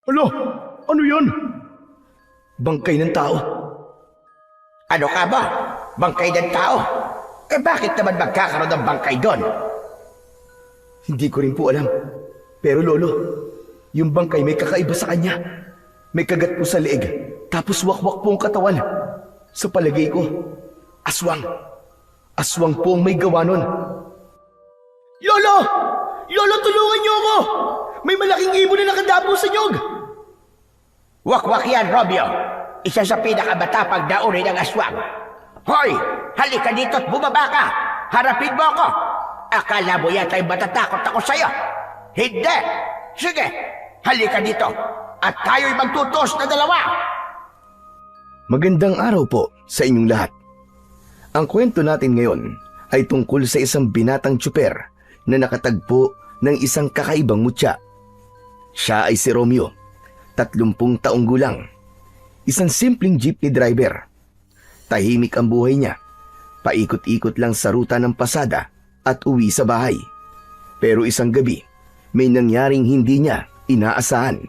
Hala, ano yan? Bangkay ng tao. Ano ka ba? Bangkay ng tao? Bakit naman magkakaroon ng bangkay doon? Hindi ko rin po alam. Pero lolo, yung bangkay may kakaiba sa kanya. May kagat po sa leeg, tapos wakwak po ang katawan. Sa palagay ko, aswang. Aswang po ang may gawa nun. Lolo! Lolo, tulungan niyo ako! May malaking ibon na nakadapo sa nyog! Wakwak yan, Romeo. Isa sa pinakamatapang na uri ng aswang. Hoy! Halika dito at bumaba ka! Harapin mo ako! Akala mo yata'y matatakot ako sa'yo? Hindi! Sige! Halika dito! At tayo'y magtutos na dalawa! Magandang araw po sa inyong lahat. Ang kwento natin ngayon ay tungkol sa isang binatang tsuper na nakatagpo ng isang kakaibang mutya. Siya ay si Romeo, 30 taong gulang. Isang simpleng jeepney driver. Tahimik ang buhay niya. Paikot-ikot lang sa ruta ng pasada at uwi sa bahay. Pero isang gabi, may nangyaring hindi niya inaasahan.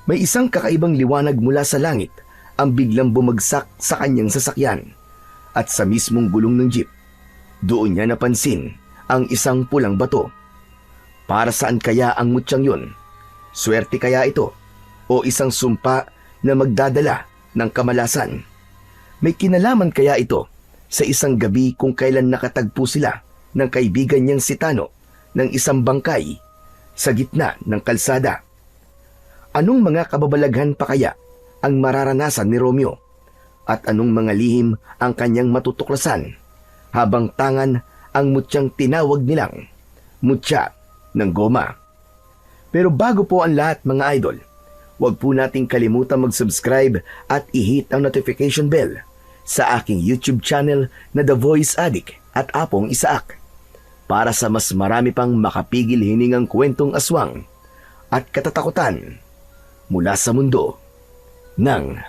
May isang kakaibang liwanag mula sa langit ang biglang bumagsak sa kanyang sasakyan. At sa mismong gulong ng jeep, doon niya napansin ang isang pulang bato. Para saan kaya ang mutyang yun? Swerte kaya ito? O isang sumpa na magdadala ng kamalasan? May kinalaman kaya ito sa isang gabi kung kailan nakatagpo sila ng kaibigan niyang si Tano ng isang bangkay sa gitna ng kalsada? Anong mga kababalaghan pa kaya ang mararanasan ni Romeo? At anong mga lihim ang kanyang matutuklasan habang tangan ang mutyang tinawag nilang mutya ng goma? Pero bago po ang lahat mga idol, huwag po nating kalimutan mag-subscribe at i-hit ang notification bell sa aking YouTube channel na The Voice Addict at Apong Isaak para sa mas marami pang makapigil hiningang kwentong aswang at katatakutan mula sa mundo ng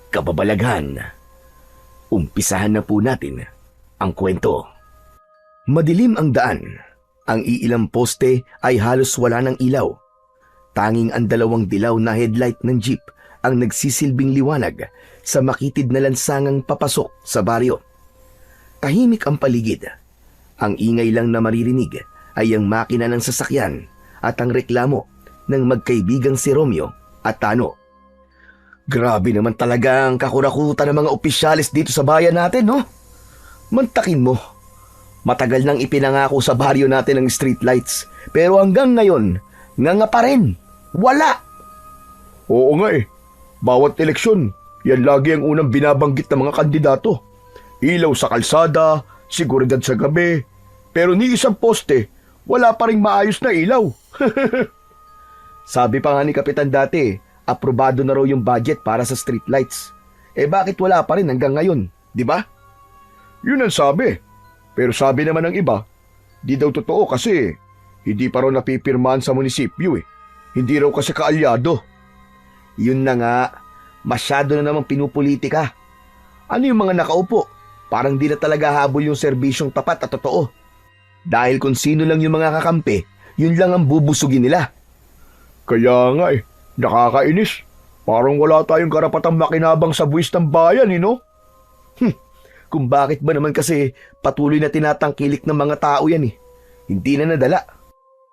kababalaghan. Umpisahan na po natin ang kwento. Madilim ang daan. Ang iilang poste ay halos wala ng ilaw. Tanging ang 2 dilaw na headlight ng jeep ang nagsisilbing liwanag sa makitid na lansangang papasok sa baryo. Tahimik ang paligid. Ang ingay lang na maririnig ay ang makina ng sasakyan at ang reklamo ng magkaibigang si Romeo at Tano. Grabe naman talaga ang kakurakutan ng mga opisyalis dito sa bayan natin, no? Mantakin mo. Matagal nang ipinangako sa baryo natin ang streetlights, pero hanggang ngayon, nga pa rin. Wala! Oo nga eh. Bawat eleksyon, yan lagi ang unang binabanggit ng mga kandidato. Ilaw sa kalsada, seguridad sa gabi, pero ni isang poste, wala pa ring maayos na ilaw. Sabi pa nga ni Kapitan dati, aprobado na raw yung budget para sa streetlights. Bakit wala pa rin hanggang ngayon, di ba? Yun ang sabi. Pero sabi naman ng iba, di daw totoo kasi hindi pa raw napipirmahan sa munisipyo eh. Hindi raw kasi kaalyado. Yun na nga, masyado na namang pinupolitika. Ano yung mga nakaupo? Parang di na talaga habol yung serbisyong tapat at totoo. Dahil kung sino lang yung mga kakampi, yun lang ang bubusugin nila. Kaya nga eh, nakakainis. Parang wala tayong karapatang makinabang sa buwis ng bayan eh, no? Kung bakit ba naman kasi patuloy na tinatangkilik ng mga tao yan eh. Hindi na nadala.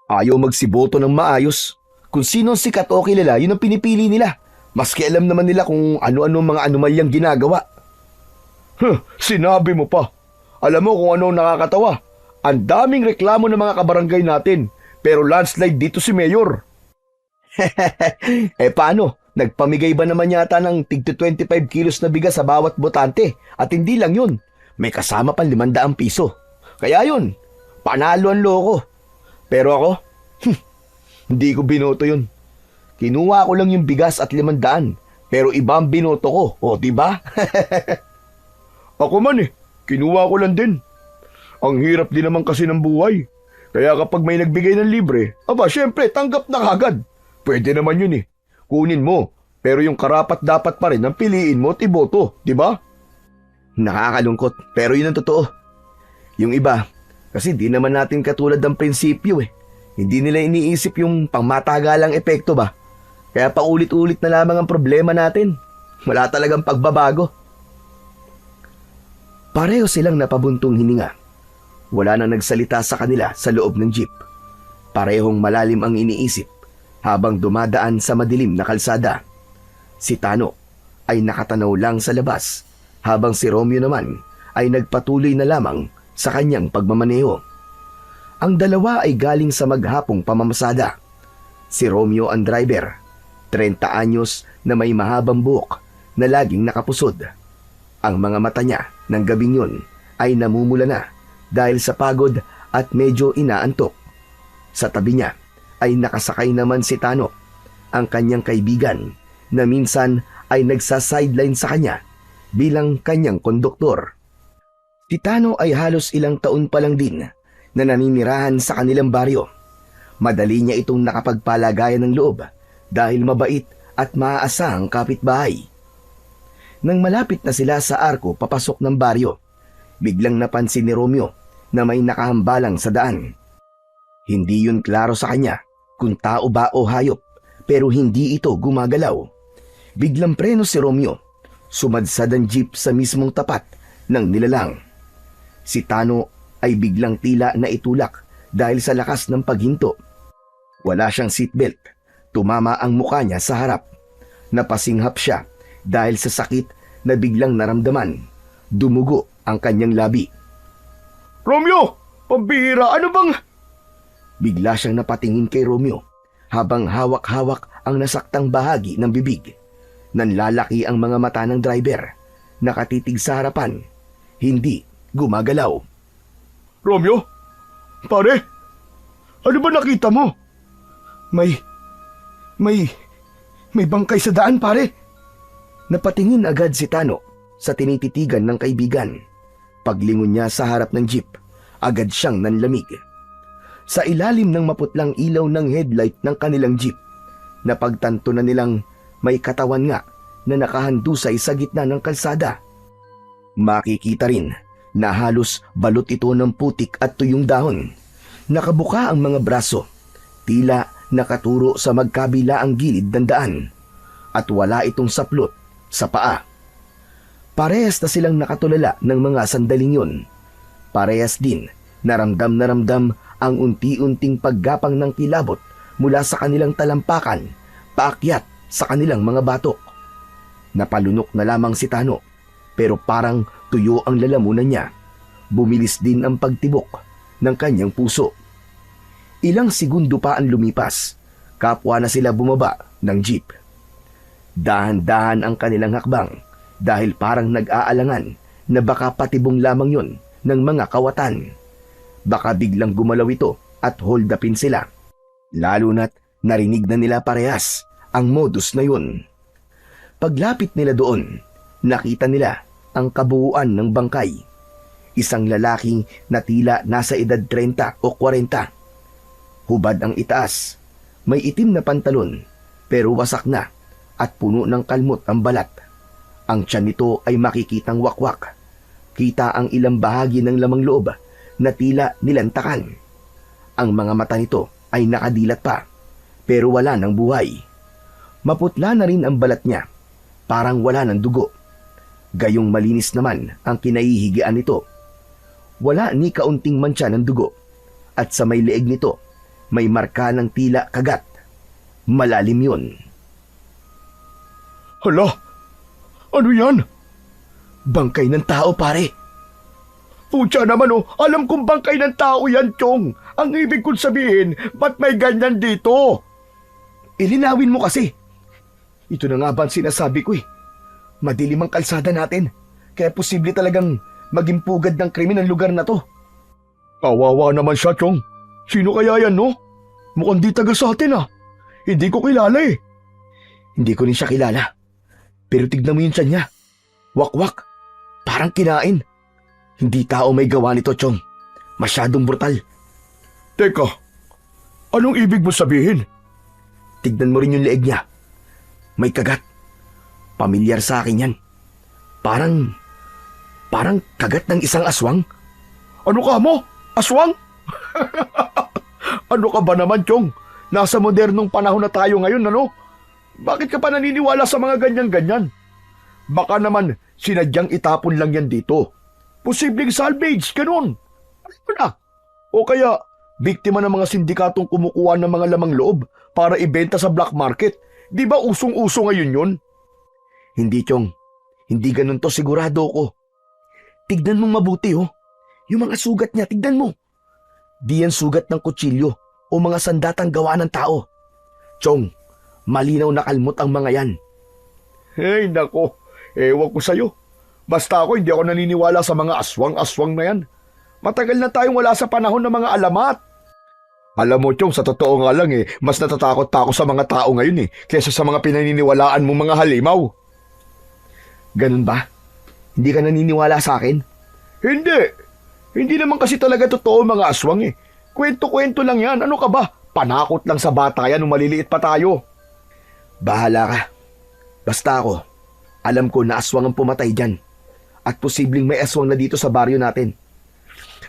Ayaw magsiboto ng maayos. Kung sino ang sikat o kilala, yun ang pinipili nila. Maski alam naman nila kung ano-ano mga anomalyang ginagawa. Sinabi mo pa. Alam mo kung ano nakakatawa? Ang daming reklamo ng mga kabarangay natin. Pero landslide dito si Mayor. Paano? Nagpamigay ba naman yata ng tig 25 kilos na bigas sa bawat botante? At hindi lang yun, may kasama pang 500 piso. Kaya yun, panalo ang loko. Pero ako, hindi ko binoto yun. Kinuha ko lang yung bigas at 500, pero iba ang binoto ko, o diba? Ako man kinuha ko lang din. Ang hirap din naman kasi ng buhay. Kaya kapag may nagbigay ng libre, syempre tanggap na kagad. Pwede naman yun kunin mo, pero yung karapat dapat pa rin ang piliin mo at iboto, di ba? Nakakalungkot, pero yun ang totoo. Yung iba, kasi di naman natin katulad ng prinsipyo Hindi nila iniisip yung pangmatagalang epekto ba? Kaya paulit-ulit na lamang ang problema natin. Wala talagang pagbabago. Pareho silang napabuntong hininga. Wala nang nagsalita sa kanila sa loob ng jeep. Parehong malalim ang iniisip habang dumadaan sa madilim na kalsada. Si Tano ay nakatanaw lang sa labas habang si Romeo naman ay nagpatuloy na lamang sa kanyang pagmamaneho. Ang dalawa ay galing sa maghapong pamamasada. Si Romeo ang driver, 30 anyos na may mahabang buhok na laging nakapusod. Ang mga mata niya ng gabing yun ay namumula na dahil sa pagod at medyo inaantok. Sa tabi niya ay nakasakay naman si Tano, ang kanyang kaibigan na minsan ay nagsa-sideline sa kanya bilang kanyang konduktor. Si Tano ay halos ilang taon pa lang din na naninirahan sa kanilang baryo. Madali niya itong nakapagpalagayan ng loob dahil mabait at maaasahang kapitbahay. Nang malapit na sila sa arko papasok ng baryo, biglang napansin ni Romeo na may nakahambalang sa daan. Hindi yun klaro sa kanya kung tao ba o hayop, pero hindi ito gumagalaw. Biglang preno si Romeo. Sumadsad ang jeep sa mismong tapat ng nilalang. Si Tano ay biglang tila na itulak dahil sa lakas ng paghinto. Wala siyang seatbelt. Tumama ang mukha niya sa harap. Napasinghap siya dahil sa sakit na biglang naramdaman. Dumugo ang kanyang labi. Romeo! Pambihira! Ano bang... Bigla siyang napatingin kay Romeo habang hawak-hawak ang nasaktang bahagi ng bibig. Nanlalaki ang mga mata ng driver. Nakatitig sa harapan. Hindi gumagalaw. Romeo? Pare? Ano ba nakita mo? May bangkay sa daan, pare. Napatingin agad si Tano sa tinititigan ng kaibigan. Paglingon niya sa harap ng jeep, agad siyang nanlamig. Sa ilalim ng maputlang ilaw ng headlight ng kanilang jeep, napagtanto na nilang may katawan nga na nakahandusay sa gitna ng kalsada. Makikita rin na halos balot ito ng putik at tuyong dahon. Nakabuka ang mga braso, tila nakaturo sa magkabilaang gilid ng daan, at wala itong saplot sa paa. Parehas na silang nakatulala ng mga sandaling yun. Parehas din na ramdam ang unti-unting paggapang ng kilabot mula sa kanilang talampakan, paakyat sa kanilang mga batok. Napalunok na lamang si Tano, pero parang tuyo ang lalamunan niya. Bumilis din ang pagtibok ng kanyang puso. Ilang segundo pa ang lumipas, kapwa na sila bumaba ng jeep. Dahan-dahan ang kanilang hakbang dahil parang nag-aalangan na baka patibong lamang yun ng mga kawatan. Baka biglang gumalaw ito at hold upin sila. Lalo na't narinig na nila parehas ang modus na yun. Paglapit nila doon, nakita nila ang kabuuan ng bangkay. Isang lalaking na tila nasa edad 30 o 40. Hubad ang itaas, may itim na pantalon pero wasak na at puno ng kalmot ang balat. Ang tiyan nito ay makikitang wakwak. Kita ang ilang bahagi ng lamang loob na tila nilantakan. Ang mga mata nito ay nakadilat pa, pero wala ng buhay. Maputla na rin ang balat niya, parang wala ng dugo. Gayong malinis naman ang kinahihigian nito. Wala ni kaunting mantsa ng dugo, at sa may leeg nito, may marka ng tila kagat. Malalim yun. Hala! Ano yan? Bangkay ng tao, pare. Pucha naman alam kong bangkay ng tao yan, Chong. Ang ibig kong sabihin, ba't may ganyan dito? Ilinawin mo kasi. Ito na nga ba ang sinasabi ko eh. Madilim ang kalsada natin, kaya posible talagang maging pugad ng krimen ang lugar na to. Kawawa naman siya, Chong. Sino kaya yan, no? Mukhang di taga sa atin, ah. Hindi ko kilala eh. Hindi ko rin siya kilala. Pero tignan mo yung tiyan niya. Wakwak. Parang kinain. Hindi tao may gawa nito, Chong. Masyadong brutal. Teka, anong ibig mo sabihin? Tignan mo rin yung leeg niya. May kagat. Pamilyar sa akin yan. Parang kagat ng isang aswang. Ano ka mo? Aswang? Ano ka ba naman, Chong? Nasa modernong panahon na tayo ngayon, ano? Bakit ka pa naniniwala sa mga ganyan-ganyan? Baka naman sinadyang itapon lang yan dito. Posibleng salvage, ganun. Ano na? O kaya, biktima ng mga sindikatong kumukuha ng mga lamang loob para ibenta sa black market. Di ba usong-uso ngayon yun? Hindi, Chong. Hindi ganun to, sigurado ko. Tignan mong mabuti, oh. Yung mga sugat niya, tignan mo. Di yan sugat ng kutsilyo o mga sandatang gawa ng tao. Chong, malinaw na kalmot ang mga yan. Hey, nako. Ewan ko sa'yo. Basta ako, hindi ako naniniwala sa mga aswang-aswang na yan. Matagal na tayong wala sa panahon ng mga alamat. Alam mo, Chong, sa totoo nga lang mas natatakot pa ako sa mga tao ngayon kesa sa mga pinaniniwalaan mong mga halimaw. Ganun ba? Hindi ka naniniwala sa akin? Hindi. Hindi naman kasi talaga totoo mga aswang Kwento-kwento lang yan. Ano ka ba? Panakot lang sa bata yan nung maliliit pa tayo. Bahala ka. Basta ako, alam ko na aswang ang pumatay dyan. At posibleng may aswang na dito sa baryo natin.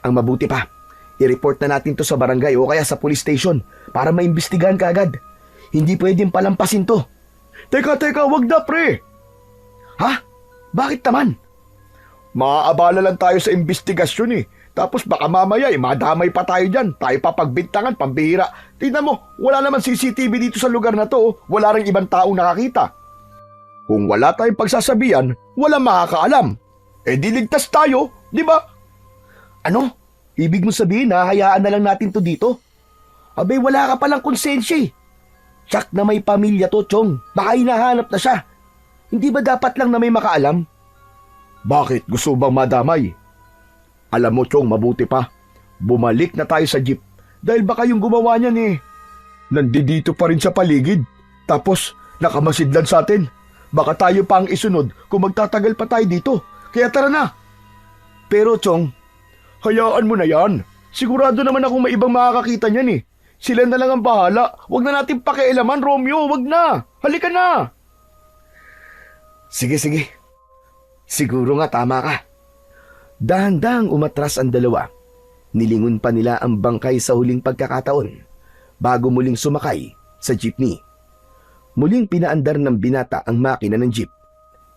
Ang mabuti pa, i-report na natin to sa barangay o kaya sa police station para maimbestigahan ka agad. Hindi pwedeng palampasin to. Teka, wag na pre. Ha? Bakit naman? Maaabala lang tayo sa investigasyon Tapos baka mamaya madamay pa tayo dyan. Tayo papagbintangan, pambihira. Tingnan mo, wala naman CCTV dito sa lugar na to. Wala ring ibang taong nakakita. Kung wala tayong pagsasabihan, walang makakaalam. Diligtas tayo, di ba? Ano? Ibig mo sabihin na hayaan na lang natin to dito? Abay, wala ka palang konsensya Tsak na may pamilya to, Chong. Baka hinahanap na siya. Hindi ba dapat lang na may makaalam? Bakit? Gusto bang madamay? Alam mo, Chong, mabuti pa. Bumalik na tayo sa jeep dahil baka yung gumawa niyan nandito pa rin sa paligid. Tapos, nakamasidlan sa atin. Baka tayo pa ang isunod kung magtatagal pa tayo dito. Kaya tara na. Pero, Chong, hayaan mo na yan. Sigurado naman akong may ibang makakakita niyan Sila na lang ang bahala. Huwag na natin pakialaman, Romeo. Huwag na. Halika na. Sige. Siguro nga tama ka. Dahan-dahang umatras ang dalawa. Nilingon pa nila ang bangkay sa huling pagkakataon bago muling sumakay sa jeepney. Muling pinaandar ng binata ang makina ng jeep.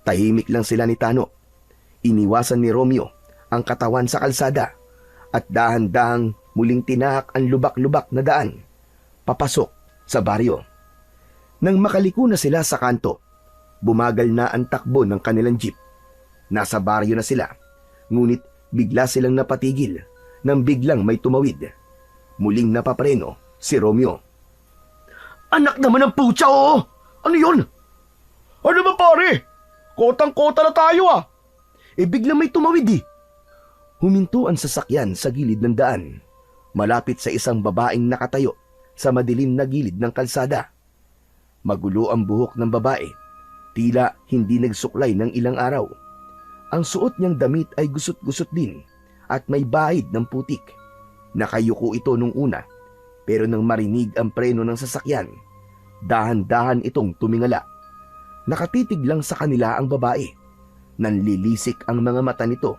Tahimik lang sila ni Tano. Iniwasan ni Romeo ang katawan sa kalsada at dahan-dahang muling tinahak ang lubak-lubak na daan papasok sa baryo. Nang makaliko na sila sa kanto, bumagal na ang takbo ng kanilang jeep. Nasa baryo na sila, ngunit bigla silang napatigil nang biglang may tumawid. Muling napapreno si Romeo. Anak naman ng putya, oo! Ano yun? Ano ba pare? Kotang-kota na tayo Biglang may tumawid Huminto ang sasakyan sa gilid ng daan, malapit sa isang babaeng nakatayo sa madilim na gilid ng kalsada. Magulo ang buhok ng babae, tila hindi nagsuklay ng ilang araw. Ang suot niyang damit ay gusot-gusot din at may bahid ng putik. Nakayuko ito nung una, pero nang marinig ang preno ng sasakyan, dahan-dahan itong tumingala. Nakatitig lang sa kanila ang babae. Nanlilisik ang mga mata nito.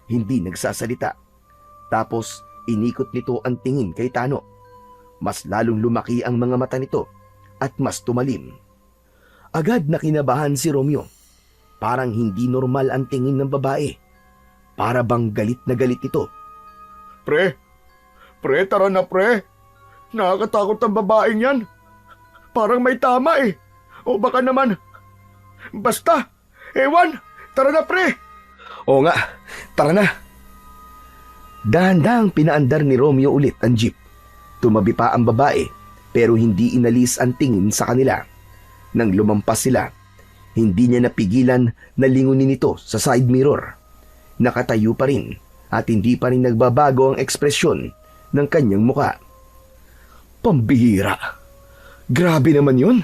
Hindi nagsasalita. Tapos inikot nito ang tingin kay Tano. Mas lalong lumaki ang mga mata nito at mas tumalim. Agad na kinabahan si Romeo. Parang hindi normal ang tingin ng babae. Para bang galit na galit ito. Pre, tara na pre. Nakakatakot ang babaeng yan. Parang may tama O baka naman. Basta, ewan, tara na pre. Oo nga, tara na. Dahan-dahang pinaandar ni Romeo ulit ang jeep. Tumabi pa ang babae pero hindi inalis ang tingin sa kanila. Nang lumampas sila, hindi niya napigilan na lingunin ito sa side mirror. Nakatayo pa rin at hindi pa rin nagbabago ang ekspresyon ng kanyang muka. Pambihira. Grabe naman yun.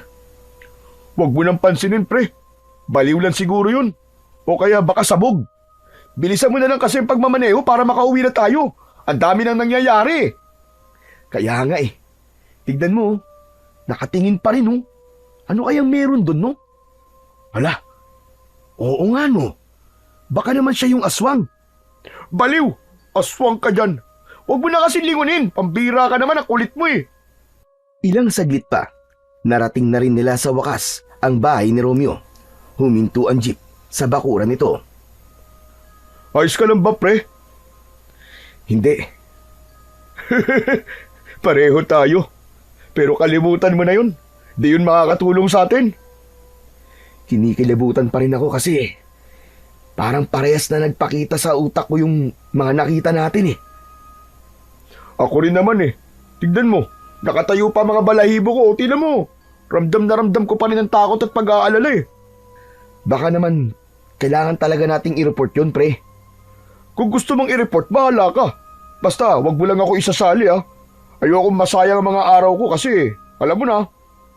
Huwag mo nang pansinin pre. Baliw lang siguro yun. O kaya baka sabog. Bilisan mo na lang kasi ang pagmamaneho para makauwi na tayo. Ang dami nang nangyayari. Kaya nga Tignan mo, nakatingin pa rin Ano kayang meron doon Hala, oo nga Baka naman siya yung aswang. Baliw, aswang ka dyan. Huwag mo na kasi lingunin. Pambira ka naman, ang kulit mo Ilang saglit pa, narating na rin nila sa wakas ang bahay ni Romeo. Huminto ang jeep sa bakuran nito. Ayos ka lang ba, pre? Hindi. Pareho tayo. Pero kalimutan mo na yun. Di yun makakatulong sa atin. Kinikilabutan pa rin ako kasi parang parehas na nagpakita sa utak ko yung mga nakita natin eh. Ako rin naman eh. Tignan mo, nakatayo pa mga balahibo ko. Tignan mo, ramdam na ramdam ko pa rin ang takot at pag-aalala eh. Baka naman kailangan talaga nating i-report yun, pre. Kung gusto mong i-report, bahala ka. Basta, wag mo lang ako isasali ah. Ayoko masayang ang mga araw ko kasi, alam mo na,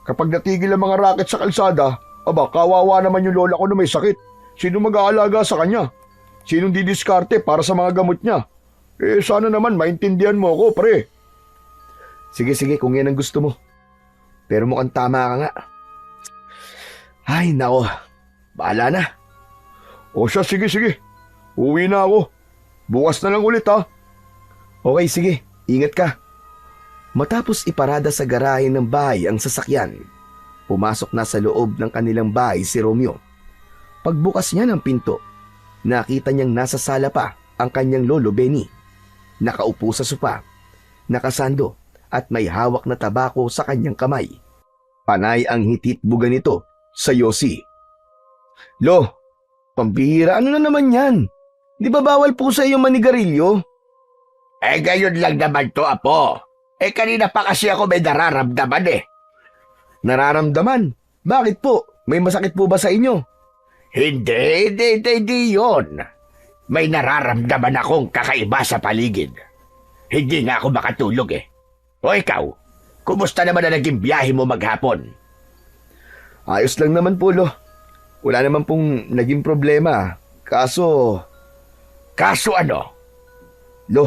kapag natigil ang mga racket sa kalsada, aba, kawawa naman yung lola ko na may sakit. Sino mag-aalaga sa kanya? Sinong didiskarte para sa mga gamot niya? Eh, sana naman maintindihan mo ako, pre. Sige, kung yan ang gusto mo. Pero mukhang tama ka nga. Ay, nako. Bahala na. O siya, sige. Uwi na ako. Bukas na lang ulit ha. Okay, sige. Ingat ka. Matapos iparada sa garahe ng bahay ang sasakyan, pumasok na sa loob ng kanilang bahay si Romeo. Pagbukas niya ng pinto, nakita niyang nasa sala pa ang kanyang lolo Benny. Nakaupo sa sopa, nakasando at may hawak na tabako sa kanyang kamay. Panay ang hititbugan nito sa yosi. Lo, pambihira, ano na naman yan? Di ba bawal po sa iyo manigarilyo? Eh, gayon lang naman to, Apo. Eh, kanina pa kasi ako may nararamdaman eh. Nararamdaman? Bakit po? May masakit po ba sa inyo? Hindi yun. May nararamdaman akong kakaiba sa paligid. Hindi nga ako makatulog eh. O ikaw, kumusta naman na naging biyahe mo maghapon? Ayos lang naman po, Lo. Wala naman pong naging problema. Kaso ano? Lo,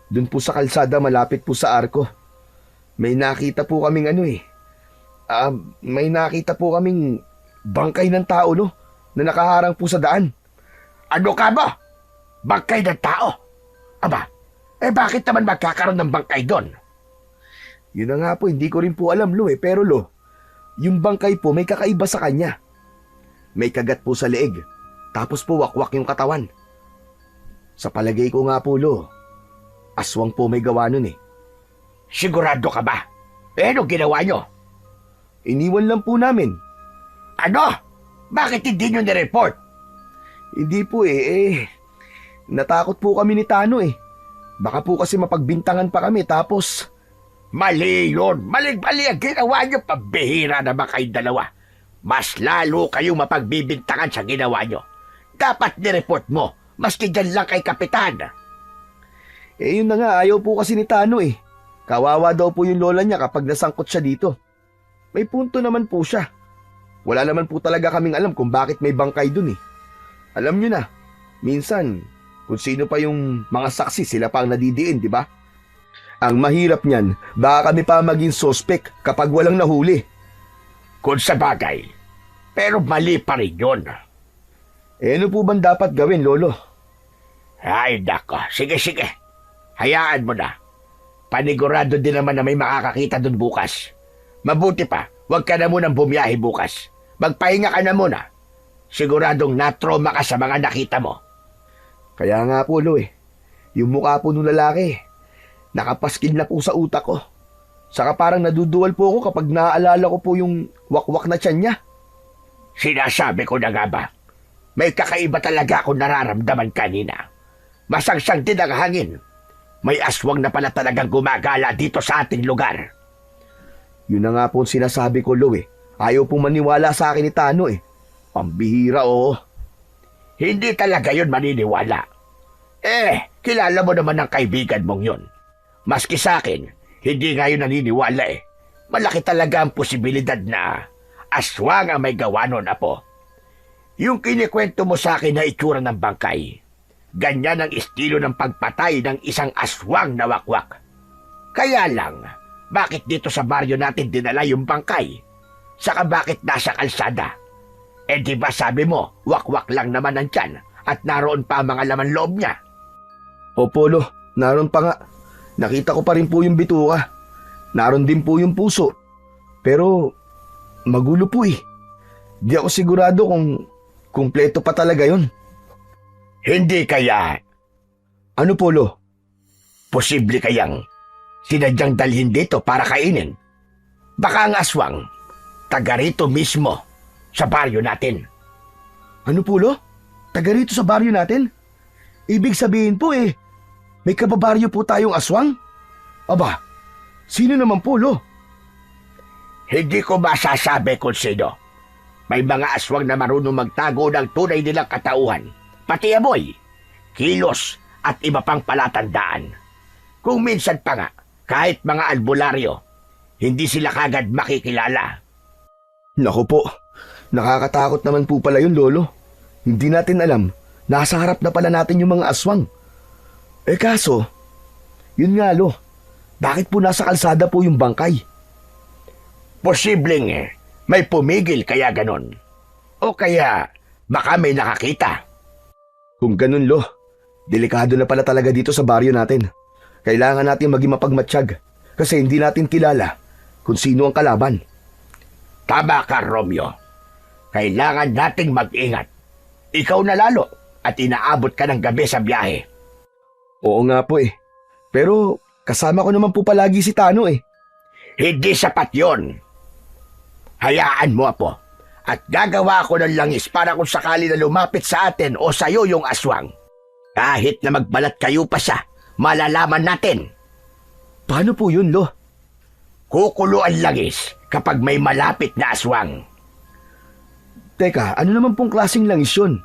dun po sa kalsada malapit po sa arko. May nakita po kaming may nakita po kaming bangkay ng tao, Lo, na nakaharang po sa daan. Ano ka ba? Bangkay ng tao? Aba, bakit naman magkakaroon ng bangkay doon? Yun na nga po, hindi ko rin po alam, Lo, pero Lo, yung bangkay po may kakaiba sa kanya. May kagat po sa leeg, tapos po wakwak yung katawan. Sa palagay ko nga po, Lo, aswang po may gawa nun eh. Sigurado ka ba? Ano ginawa nyo? Iniwan lang po namin. Ano? Bakit hindi nyo nireport? Hindi po natakot po kami ni Tano eh. Baka po kasi mapagbintangan pa kami tapos... Mali yun. Maling-mali ang ginawa nyo. Pabihira naman kayong dalawa. Mas lalo kayong mapagbibintangan sa ginawa nyo. Dapat nireport mo. Maski dyan lang kay Kapitan. Yun na nga, ayaw po kasi ni Tano eh. Kawawa daw po yung lola niya kapag nasangkot siya dito. May punto naman po siya. Wala naman po talaga kaming alam kung bakit may bangkay dun eh. Alam nyo na, minsan, kung sino pa yung mga saksi, sila pa ang nadidiin, di ba? Ang mahirap niyan, baka kami pa maging sospek kapag walang nahuli. Kung sa bagay. Pero mali pa rin yun. Ano po bang dapat gawin, Lolo? Ay, nako. Sige. Hayaan mo na. Panigurado din naman na may makakakita dun bukas. Mabuti pa, huwag ka na munang bumiyahe bukas. Magpahinga ka na muna. Siguradong na-trauma ka sa mga nakita mo. Kaya nga po, Lo yung mukha po nung lalaki, nakapaskil na po sa utak ko. Saka parang naduduwal po ako kapag naaalala ko po yung wakwak na tiyan niya. Sinasabi ko na nga ba, may kakaiba talaga akong nararamdaman kanina. Masangsang din ang hangin. May aswang na pala talagang gumagala dito sa ating lugar. Yun na nga po ang sinasabi ko, Lo Ayaw po maniwala sa akin ni Tano Pambihira, oo. Hindi talaga yun maniniwala. Kilala mo naman ang kaibigan mong yun. Maski sa akin, hindi nga yun naniniwala Malaki talaga ang posibilidad na aswang ang may gawa nun, Apo. Yung kinikwento mo sa akin na itsura ng bangkay, ganyan ang estilo ng pagpatay ng isang aswang na wakwak. Kaya lang, bakit dito sa baryo natin dinala yung bangkay? Saka bakit nasa kalsada? Di ba sabi mo, wakwak lang naman ang tiyan at naroon pa ang mga laman loob niya? Opo, Lo, naroon pa nga. Nakita ko pa rin po yung bituka. Naroon din po yung puso. Pero magulo po Di ako sigurado kung kumpleto pa talaga yun. Hindi kaya Ano po, Lo? posible kayang sinadyang dalhin dito para kainin? Baka ang aswang, taga rito mismo sa baryo natin. Ano po, Lo? Taga rito sa baryo natin? Ibig sabihin po may kababaryo po tayong aswang? Aba, sino naman po, Lo? Hindi ko masasabi kung sino. May mga aswang na marunong magtago ng tunay nilang katauhan, pati amoy, kilos at iba pang palatandaan. Kung minsan pa nga, kahit mga albularyo, hindi sila kagad makikilala. Naku po, nakakatakot naman po pala yun, Lolo. Hindi natin alam, nasa harap na pala natin yung mga aswang. Kaso, yun nga, Lo, bakit po nasa kalsada po yung bangkay? Posibleng may pumigil kaya ganon. O kaya baka may nakakita. Kung ganun, Lo, delikado na pala talaga dito sa baryo natin. Kailangan natin maging mapagmatsyag kasi hindi natin kilala kung sino ang kalaban. Tama ka, Romeo. Kailangan nating mag-ingat. Ikaw na lalo at inaabot ka ng gabi sa biyahe. Oo nga po Pero kasama ko naman po palagi si Tano Hindi sapat yon. Hayaan mo, Apo. At gagawa ako ng langis para kung sakali na lumapit sa atin o sa'yo yung aswang. Kahit na magbalat kayo pa siya, malalaman natin. Paano po yun, Lo? Kukulo ang langis kapag may malapit na aswang. Teka, ano naman pong klaseng langis yun?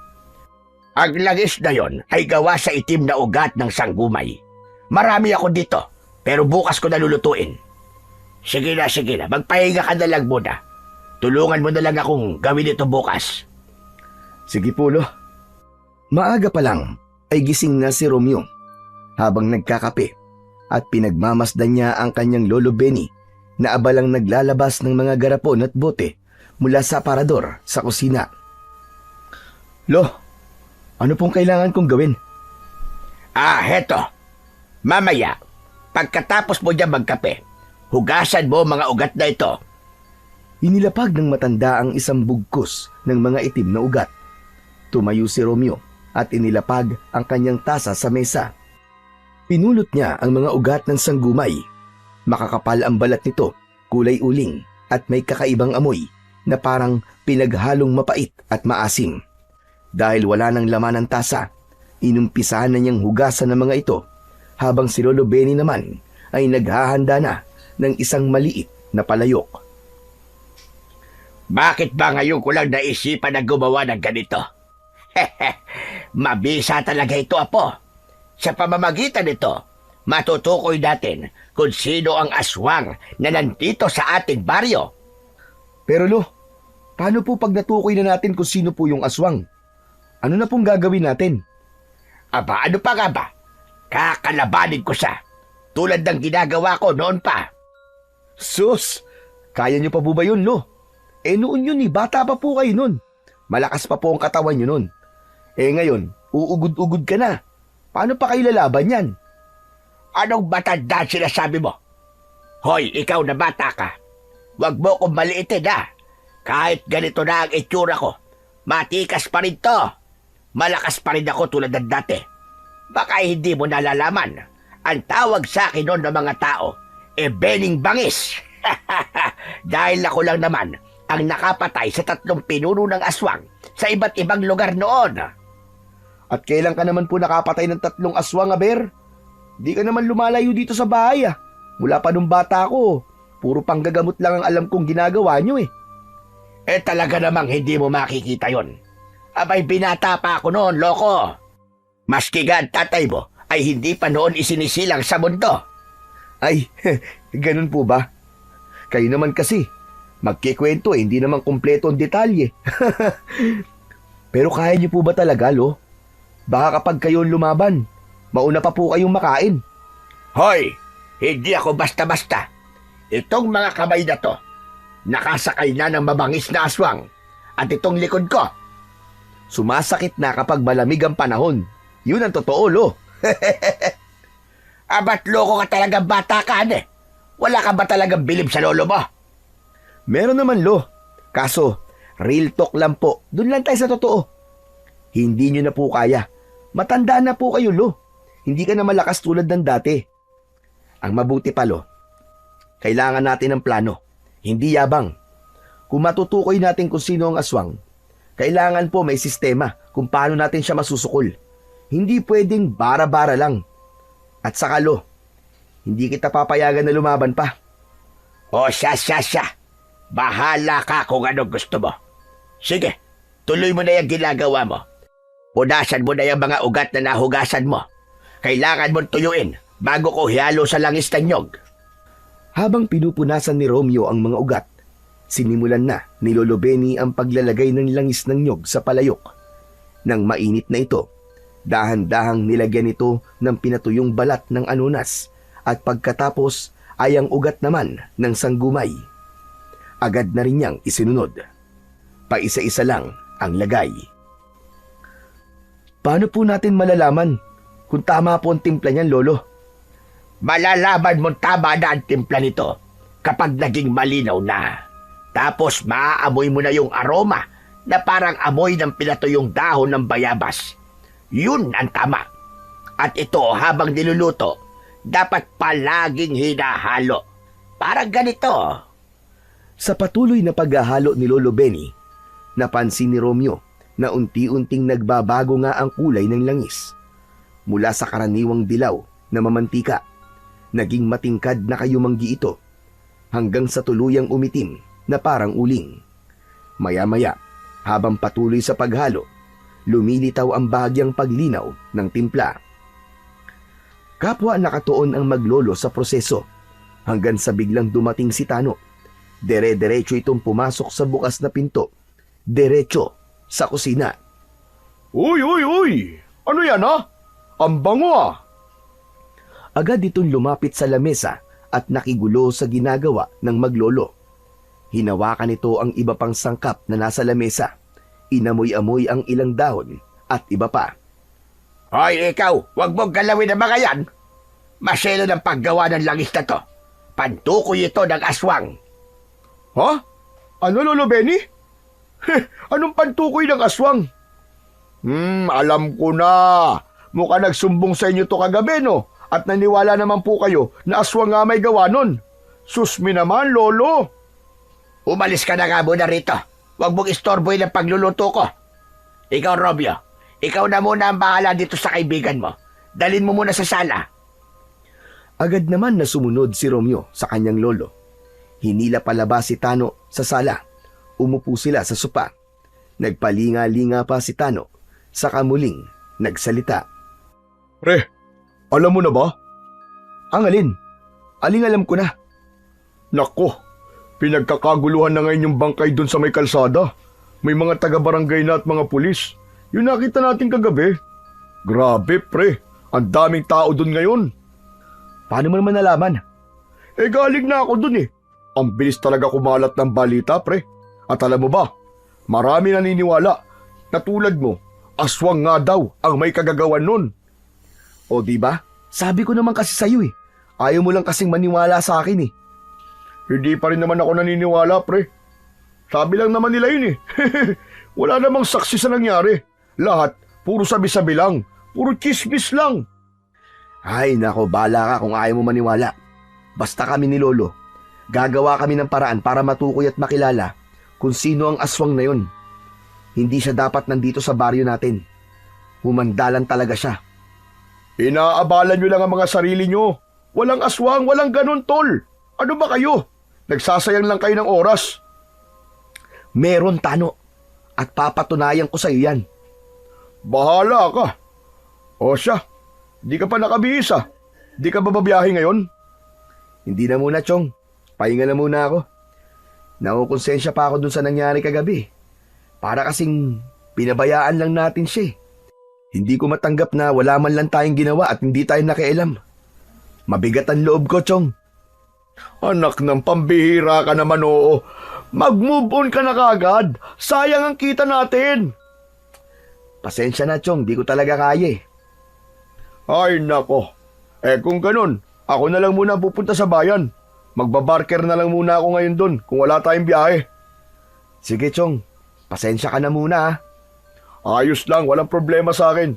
Ang langis na yon ay gawa sa itim na ugat ng sanggumay. Marami ako dito, pero bukas ko nalulutuin. Sige na, magpahinga ka na lang muna. Tulungan mo na lang akong gawin ito bukas. Sige po, Lo. Maaga pa lang ay gising na si Romeo habang nagkakape at pinagmamasdan niya ang kanyang lolo Benny na abalang naglalabas ng mga garapon at bote mula sa aparador sa kusina. Lo, ano pong kailangan kong gawin? Heto. Mamaya, pagkatapos mo dyan magkape, hugasan mo mga ugat na ito. Inilapag ng matanda ang isang bugkos ng mga itim na ugat. Tumayo si Romeo at inilapag ang kanyang tasa sa mesa. Pinulot niya ang mga ugat ng sanggumay. Makakapal ang balat nito, kulay uling at may kakaibang amoy na parang pinaghalong mapait at maasim. Dahil wala nang laman ng tasa, inumpisahan na niyang hugasan ng mga ito habang si Lolo Benny naman ay naghahanda na ng isang maliit na palayok. Bakit ba ngayon ko lang naisipan na gumawa ng ganito? Mabisa talaga ito, Apo. Sa pamamagitan nito, matutukoy natin kung sino ang aswang na nandito sa ating baryo. Pero Lo, paano po pag natukoy na natin kung sino po yung aswang? Ano na pong gagawin natin? Aba, ano pa nga ba? Kakalabanin ko siya, tulad ng ginagawa ko noon pa. Sus! Kaya niyo pa po ba yun, Lo? Noon yun bata pa po kayo nun. Malakas pa po ang katawan niyo nun. Ngayon, uugod-ugod ka na. Paano pa kayo lalaban yan? Anong matanda sinasabi mo? Hoy, ikaw na bata ka. Huwag mo kong maliitin Kahit ganito na ang itsura ko, matikas pa rin to. Malakas pa rin ako tulad ng dati. Baka hindi mo nalalaman. Ang tawag sa akin noon ng mga tao, Bening Bangis. Dahil ako lang naman ang nakapatay sa 3 pinuno ng aswang sa iba't ibang lugar noon. At kailan ka naman po nakapatay ng 3 aswang, Aber? Di ka naman lumalayo dito sa bahay Mula pa nung bata ko, puro panggagamot lang ang alam kong ginagawa nyo Talaga namang hindi mo makikita yon. Abay, binata pa ako noon, loko. Maski nga ang tatay mo ay hindi pa noon isinisilang sa mundo. Ay, ganun po ba? Kayo naman kasi, magkikwento hindi naman kumpleto ang detalye. Pero kaya niyo po ba talaga, Lo? Baka kapag kayo lumaban, mauna pa po kayong makain. Hoy, hindi ako basta-basta. Itong mga kamay na to, nakasakay na ng mabangis na aswang. At itong likod ko, sumasakit na kapag malamig ang panahon. Yun ang totoo, Lo. Abat loko ka talagang bata ka, Wala ka ba talagang bilib sa lolo mo? Meron naman, Lo. Kaso, Real talk lang po. Doon lang tayo sa totoo. Hindi nyo na po kaya. Matanda na po kayo, Lo. Hindi ka na malakas tulad ng dati. Ang mabuti pa, Lo, kailangan natin ng plano. Hindi yabang. Kung matutukoy natin kung sino ang aswang, kailangan po may sistema kung paano natin siya masusukol. Hindi pwedeng bara-bara lang. At saka, Lo, hindi kita papayagan na lumaban pa. O siya. Bahala ka kung ano gusto mo. Sige, tuloy mo na yung ginagawa mo. Punasan mo na yung mga ugat na nahugasan mo. Kailangan mong tuyuin bago ko hiyalo sa langis ng nyog. Habang pinupunasan ni Romeo ang mga ugat, sinimulan na ni Lolo Benny ang paglalagay ng langis ng nyog sa palayok. Nang mainit na ito, dahan-dahang nilagyan ito ng pinatuyong balat ng anunas at pagkatapos ay ang ugat naman ng sanggumay. Agad na rin niyang isinunod. Paisa-isa lang ang lagay. Paano po natin malalaman kung tama po ang timpla niyan, Lolo? Malalaman mong tama na ang timpla nito kapag naging malinaw na. Tapos maaamoy mo na yung aroma na parang amoy ng pinatuyong dahon ng bayabas. Yun ang tama. At ito habang niluluto, dapat palaging hinahalo. Parang ganito. Sa patuloy na paghahalo ni Lolo Benny, napansin ni Romeo na unti-unting nagbabago nga ang kulay ng langis. Mula sa karaniwang dilaw na mamantika, naging matingkad na kayumanggi ito hanggang sa tuluyang umitim na parang uling. Maya-maya, habang patuloy sa paghalo, lumilitaw ang bahagyang paglinaw ng timpla. Kapwa nakatuon ang maglolo sa proseso hanggang sa biglang dumating si Tano. Dire-diretso itong pumasok sa bukas na pinto. Diretso sa kusina. Uy! Ano yan, ha? Ang bango, ah! Agad itong lumapit sa lamesa at nakigulo sa ginagawa ng maglolo. Hinawakan ito ang iba pang sangkap na nasa lamesa. Inamoy-amoy ang ilang dahon at iba pa. Hoy, ikaw, wag mong galawin ang mga yan. Masyelo ng paggawa ng langis na to. Pantukoy ito ng aswang. Ha? Ano, Lolo Benny? Anong pantukoy ng aswang? Alam ko na. Mukha nagsumbong sa inyo to kagabi, no? At naniwala naman po kayo na aswang nga may gawa nun. Susmi naman, Lolo. Umalis ka na nga muna rito. Huwag mong istorboy ng pagluluto ko. Ikaw, Romeo, ikaw na muna ang bahala dito sa kaibigan mo. Dalin mo muna sa sala. Agad naman na sumunod si Romeo sa kanyang lolo. Hinila palabas si Tano sa sala. Umupo sila sa sopa. Nagpalinga-linga pa si Tano. Saka muling nagsalita. Pre, alam mo na ba? Ang alin? Aling alam ko na. Nako, pinagkakaguluhan na ngayon yung bangkay dun sa may kalsada. May mga taga-barangay na at mga pulis. Yung nakita natin kagabi. Grabe, pre. Ang daming tao dun ngayon. Paano mo naman nalaman? Galing na ako dun eh. Ang bilis talaga kumalat ng balita, pre. At alam mo ba, marami naniniwala na tulad mo, aswang nga daw ang may kagagawan nun. O di ba? Sabi ko naman kasi sa'yo eh. Ayaw mo lang kasing maniwala sa akin eh. Hindi pa rin naman ako naniniwala, pre. Sabi lang naman nila yun eh. Wala namang saksi sa nangyari. Lahat, puro sabi-sabi lang. Puro chismis lang. Ay nako, bala ka kung ayaw mo maniwala. Basta kami ni Lolo, gagawa kami ng paraan para matukoy at makilala kung sino ang aswang na yun. Hindi siya dapat nandito sa baryo natin. Humandalan talaga siya. Inaabalan nyo lang ang mga sarili nyo. Walang aswang, walang ganun, tol. Ano ba kayo? Nagsasayang lang kayo ng oras. Meron, Tano. At papatunayan ko sa'yo yan. Bahala ka. O siya, di ka pa nakabihis ah. Di ka ba babiyahe ngayon? Hindi na muna, Chong. Pahinga na muna ako. Nakukonsensya pa ako dun sa nangyari kagabi. Para kasing pinabayaan lang natin siya. Hindi ko matanggap na wala man lang tayong ginawa at hindi tayo nakialam. Mabigat ang loob ko, Chong. Anak ng pambihira ka naman, oo. Mag-move on ka na kagad. Sayang ang kita natin. Pasensya na, Chong. Di ko talaga kaya eh. Ay nako. Kung ganun, ako na lang muna pupunta sa bayan. Magbabarker na lang muna ako ngayon doon kung wala tayong biyahe. Sige, Chong. Pasensya ka na muna ha. Ayos lang, walang problema sa akin.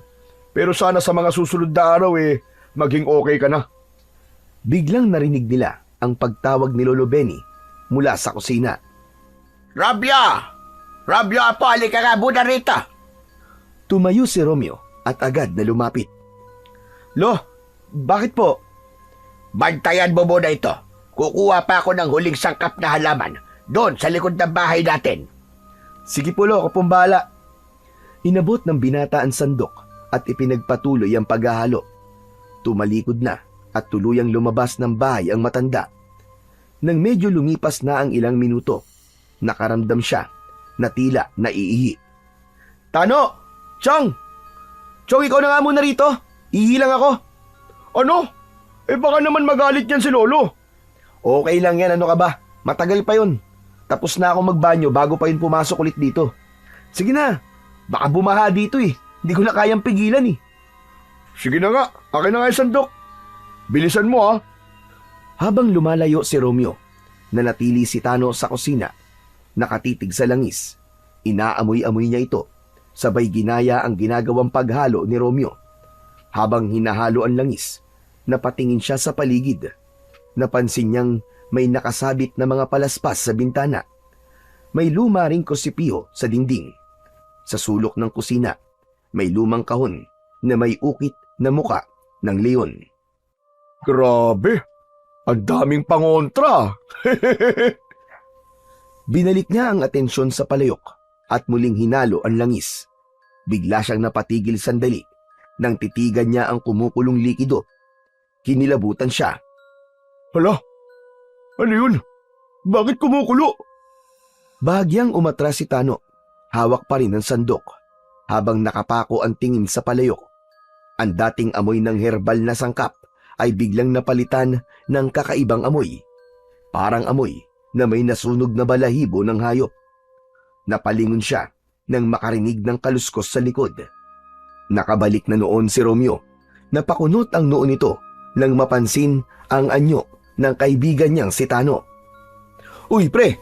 Pero sana sa mga susunod na araw maging okay ka na. Biglang narinig nila ang pagtawag ni Lolo Benny mula sa kusina. Robyo! Robyo, apo, halika nga muna rito. Tumayo si Romeo at agad na lumapit. Lo, bakit po? Bantayan mo muna ito. Kukuha pa ako ng huling sangkap na halaman doon sa likod ng bahay natin. Sige po lo, ako pong bahala. Inabot ng binata ang sandok at ipinagpatuloy ang paghahalo. Tumalikod na at tuluyang lumabas ng bahay ang matanda. Nang medyo lumipas na ang ilang minuto, nakaramdam siya na tila naiihi. Tano! Chong! Chong, ikaw na nga muna rito. Ihi lang ako. Ano? Baka naman magalit yan si Lolo. Okay lang yan, ano ka ba? Matagal pa yun. Tapos na ako magbanyo bago pa yun pumasok ulit dito. Sige na, baka bumaha dito eh. Hindi ko na kayang pigilan eh. Sige na nga, akin na nga yung sandok. Bilisan mo ha. Habang lumalayo si Romeo, nanatili si Tano sa kusina, nakatitig sa langis. Inaamoy-amoy niya ito, sabay ginaya ang ginagawang paghalo ni Romeo. Habang hinahalo ang langis, napatingin siya sa paligid. Napansin niyang may nakasabit na mga palaspas sa bintana. May luma ring kosipiyo sa dingding. Sa sulok ng kusina, may lumang kahon na may ukit na muka ng leon. Grabe, ang daming pangontra. Binalik niya ang atensyon sa palayok at muling hinalo ang langis. Bigla siyang napatigil sandali nang titigan niya ang kumukulong likido. Kinilabutan siya. Hala, ano yun? Bakit kumukulo? Bahagyang umatras si Tano, hawak pa rin ang sandok, habang nakapako ang tingin sa palayok. Ang dating amoy ng herbal na sangkap ay biglang napalitan ng kakaibang amoy. Parang amoy na may nasunog na balahibo ng hayop. Napalingon siya nang makarinig ng kaluskos sa likod. Nakabalik na noon si Romeo. Napakunot ang noo nito nang mapansin ang anyo ng kaibigan niyang si Tano. Uy pre,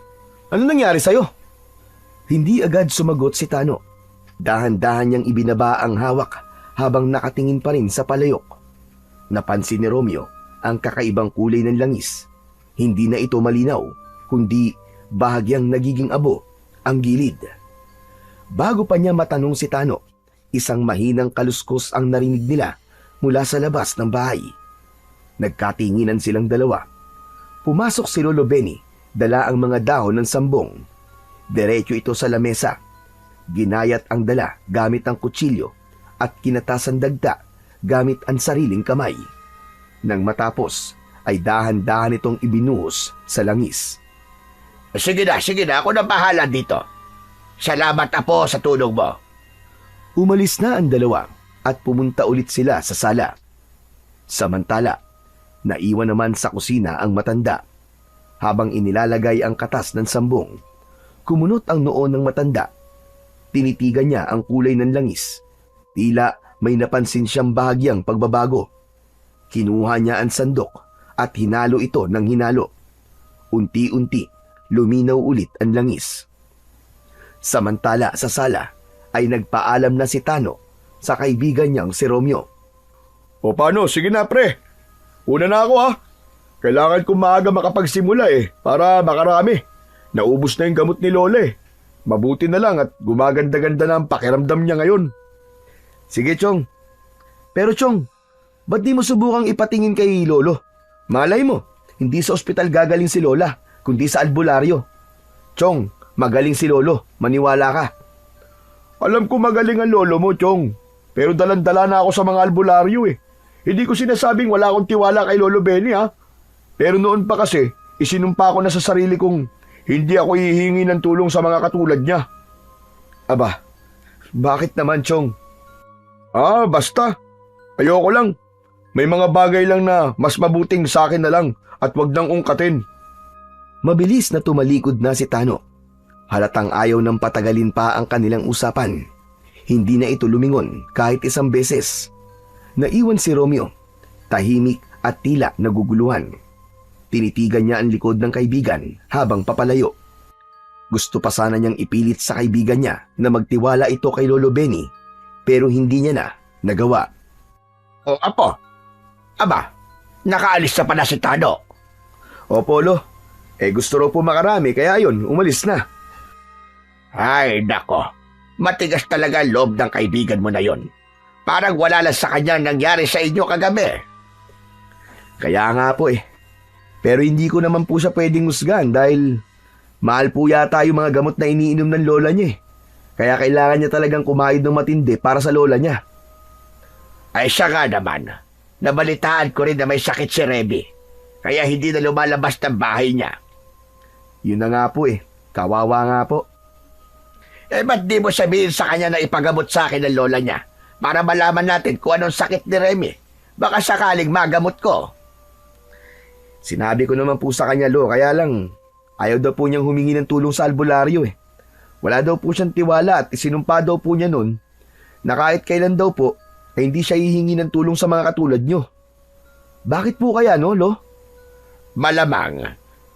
ano nangyari sa'yo? Hindi agad sumagot si Tano. Dahan-dahan niyang ibinaba ang hawak habang nakatingin pa rin sa palayok. Napansin ni Romeo ang kakaibang kulay ng langis. Hindi na ito malinaw, kundi bahagyang nagiging abo ang gilid. Bago pa niya matanong si Tano, isang mahinang kaluskos ang narinig nila mula sa labas ng bahay. Nagkatinginan silang dalawa. Pumasok si Lolo Benny, dala ang mga dahon ng sambong. Diretso ito sa lamesa. Ginayat ang dala gamit ang kutsilyo at kinatasan dagta gamit ang sariling kamay. Nang matapos, ay dahan-dahan itong ibinuhos sa langis. Sige na, ako na bahala dito. Salamat apo sa tulong mo. Umalis na ang dalawa at pumunta ulit sila sa sala. Samantala, naiwan naman sa kusina ang matanda. Habang inilalagay ang katas ng sambong, kumunot ang noo ng matanda. Tinitigan niya ang kulay ng langis. Tila may napansin siyang bahagyang pagbabago. Kinuha niya ang sandok at hinalo ito ng hinalo. Unti-unti, luminaw ulit ang langis. Samantala sa sala ay nagpaalam na si Tano sa kaibigan niyang si Romeo. O paano, sige na pre. Una na ako ha. Kailangan kong maaga makapagsimula para makarami. Naubos na yung gamot ni Lola Mabuti na lang at gumaganda-ganda na ang pakiramdam niya ngayon. Sige Chong. Pero Chong, ba't di mo subukang ipatingin kay Lolo? Malay mo, hindi sa ospital gagaling si Lola, kundi sa albularyo. Chong, magaling si Lolo, maniwala ka. Alam ko magaling ang lolo mo, Chong. Pero dalan-dala na ako sa mga albularyo Hindi ko sinasabing wala akong tiwala kay Lolo Benny ha. Pero noon pa kasi, isinumpa ko na sa sarili kong hindi ako hihingi ng tulong sa mga katulad niya. Aba, bakit naman Chong? Basta. Ayoko lang. May mga bagay lang na mas mabuting sa akin na lang at wag nang ungkatin. Mabilis na tumalikod na si Tano. Halatang ayaw ng patagalin pa ang kanilang usapan. Hindi na ito lumingon kahit isang beses. Naiwan si Romeo, tahimik at tila naguguluhan. Tinitigan niya ang likod ng kaibigan habang papalayo. Gusto pa sana niyang ipilit sa kaibigan niya na magtiwala ito kay Lolo Benny, pero hindi niya na nagawa. O apo, aba, nakaalis na pala si Tado. Opo, Lo. Gusto raw po makarami, kaya ayun, umalis na. Ay, nako. Matigas talaga ang loob ng kaibigan mo na yon. Parang wala lang sa kanya nangyari sa inyo kagabi. Kaya nga po Pero hindi ko naman po siya pwedeng husgan dahil mahal po yata yung mga gamot na iniinom ng lola niya Kaya kailangan niya talagang kumayod ng matindi para sa lola niya. Ay siya nga naman. Nabalitaan ko rin na may sakit si Remy. Kaya hindi na lumalabas ng bahay niya. Yun na nga po Kawawa nga po. Ba't di mo sabihin sa kanya na ipagamot sa akin ng lola niya para malaman natin kung anong sakit ni Remy? Baka sakaling magamot ko. Sinabi ko naman po sa kanya, Lo, kaya lang ayaw daw po niyang humingi ng tulong sa albularyo Wala daw po siyang tiwala at isinumpa daw po niya nun na kahit kailan daw po ay hindi siya hihingi ng tulong sa mga katulad niyo. Bakit po kaya, no, Lo? Malamang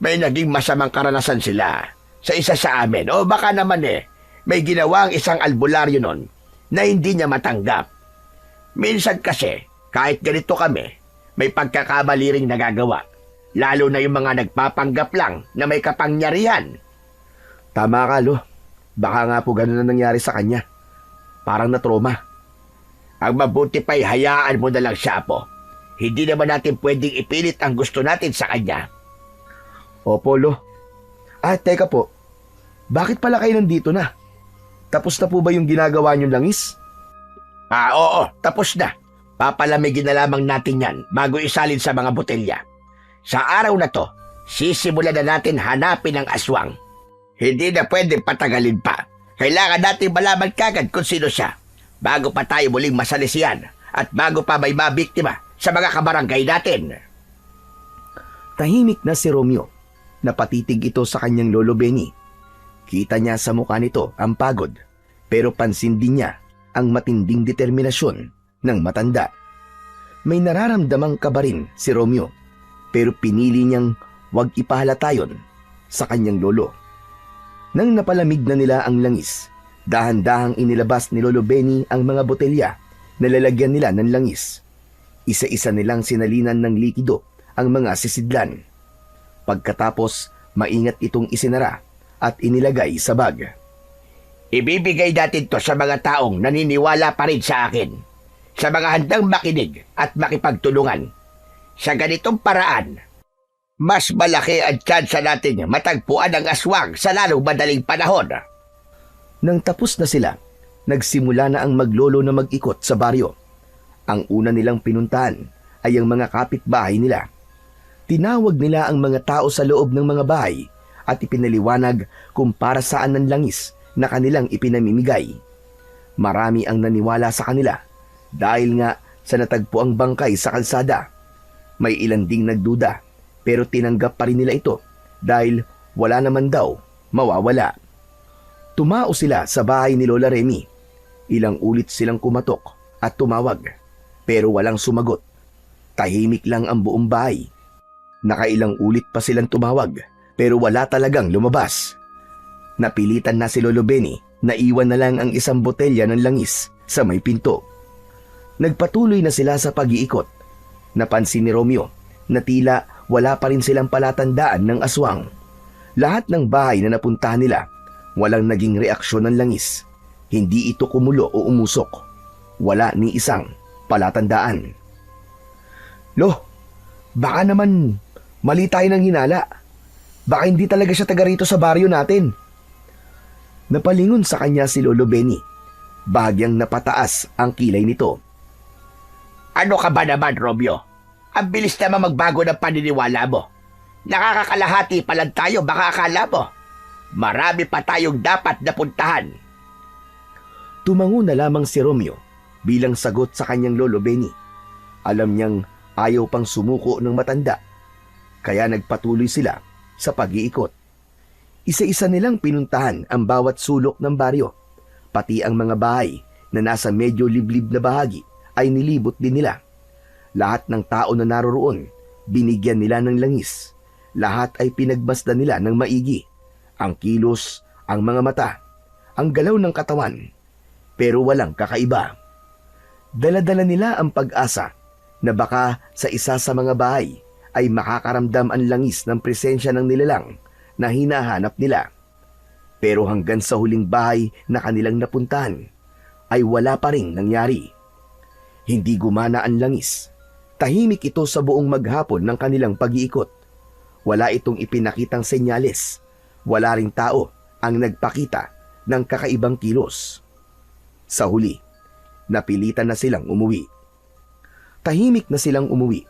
may naging masamang karanasan sila sa isa sa amin o baka naman may ginawang isang albularyo nun na hindi niya matanggap. Minsan kasi kahit ganito kami may pagkakamali ring nagagawa. Lalo na yung mga nagpapanggap lang na may kapangyarihan. Tama ka, Lo. Baka nga po ganun na nangyari sa kanya. Parang na-trauma. Ang mabuti pa'y hayaan mo na lang siya, Apo. Hindi naman natin pwedeng ipilit ang gusto natin sa kanya. Opo, Lo. Teka po. Bakit pala kayo nandito na? Tapos na po ba yung ginagawa niyong langis? Oo, tapos na. Papalamigin na lamang natin yan bago isalin sa mga botelya. Sa araw na to, sisimulan na natin hanapin ang aswang. Hindi na pwedeng patagalin pa. Kailangan natin malaman kagad kung sino siya bago pa tayo muling masalisiyan at bago pa may mabiktima sa mga kabarangay natin. Tahimik na si Romeo. Napatitig ito sa kanyang Lolo Benny. Kita niya sa mukha nito ang pagod, pero pansin din niya ang matinding determinasyon ng matanda. May nararamdamang kaba rin si Romeo, pero pinili niyang wag ipahalata yon sa kanyang lolo. Nang napalamig na nila ang langis, dahan-dahang inilabas ni Lolo Benny ang mga botelya na lalagyan nila ng langis. Isa-isa nilang sinalinan ng likido ang mga sisidlan. Pagkatapos, maingat itong isinara at inilagay sa bag. Ibibigay natin to sa mga taong naniniwala pa rin sa akin, sa mga handang makinig at makipagtulungan. Sa ganitong paraan, mas malaki ang tsansa natin matagpuan ang aswang sa lalong madaling panahon. Nang tapos na sila, nagsimula na ang maglolo na mag-ikot sa baryo. Ang una nilang pinuntahan ay ang mga kapitbahay nila. Tinawag nila ang mga tao sa loob ng mga bahay at ipinaliwanag kung para saan ang langis na kanilang ipinamimigay. Marami ang naniwala sa kanila dahil nga sa natagpuang bangkay sa kalsada. May ilan ding nagduda pero tinanggap pa rin nila ito dahil wala naman daw mawawala. Tumao sila sa bahay ni Lola Remy. Ilang ulit silang kumatok at tumawag pero walang sumagot. Tahimik lang ang buong bahay. Nakailang ulit pa silang tumawag pero wala talagang lumabas. Napilitan na si Lolo Benny na iwan na lang ang isang botelya ng langis sa may pinto. Nagpatuloy na sila sa pag-iikot. Napansin ni Romeo na tila wala pa rin silang palatandaan ng aswang. Lahat ng bahay na napuntahan nila, walang naging reaksyon ng langis. Hindi ito kumulo o umusok. Wala ni isang palatandaan. Lo, baka naman mali tayo ng hinala. Baka hindi talaga siya taga rito sa baryo natin. Napalingon sa kanya si Lolo Benny. Bahagyang napataas ang kilay nito. Ano ka ba naman, Romeo? Ang bilis naman magbago ng paniniwala mo. Nakakakalahati pa lang tayo, baka akala mo. Marami pa tayong dapat napuntahan. Tumango na lamang si Romeo bilang sagot sa kanyang Lolo Benny. Alam niyang ayaw pang sumuko ng matanda. Kaya nagpatuloy sila sa pag-iikot. Isa-isa nilang pinuntahan ang bawat sulok ng baryo. Pati ang mga bahay na nasa medyo liblib na bahagi ay nilibot din nila. Lahat ng tao na naroroon, binigyan nila ng langis. Lahat ay pinagmasdan nila ng maigi. Ang kilos, ang mga mata, ang galaw ng katawan, pero walang kakaiba. Dala-dala nila ang pag-asa na baka sa isa sa mga bahay ay makakaramdam ang langis ng presensya ng nilalang na hinahanap nila. Pero hanggang sa huling bahay na kanilang napuntahan, ay wala pa ring nangyari. Hindi gumana ang langis. Tahimik ito sa buong maghapon ng kanilang pag-iikot. Wala itong ipinakitang senyales. Wala ring tao ang nagpakita ng kakaibang kilos. Sa huli, napilitan na silang umuwi. Tahimik na silang umuwi.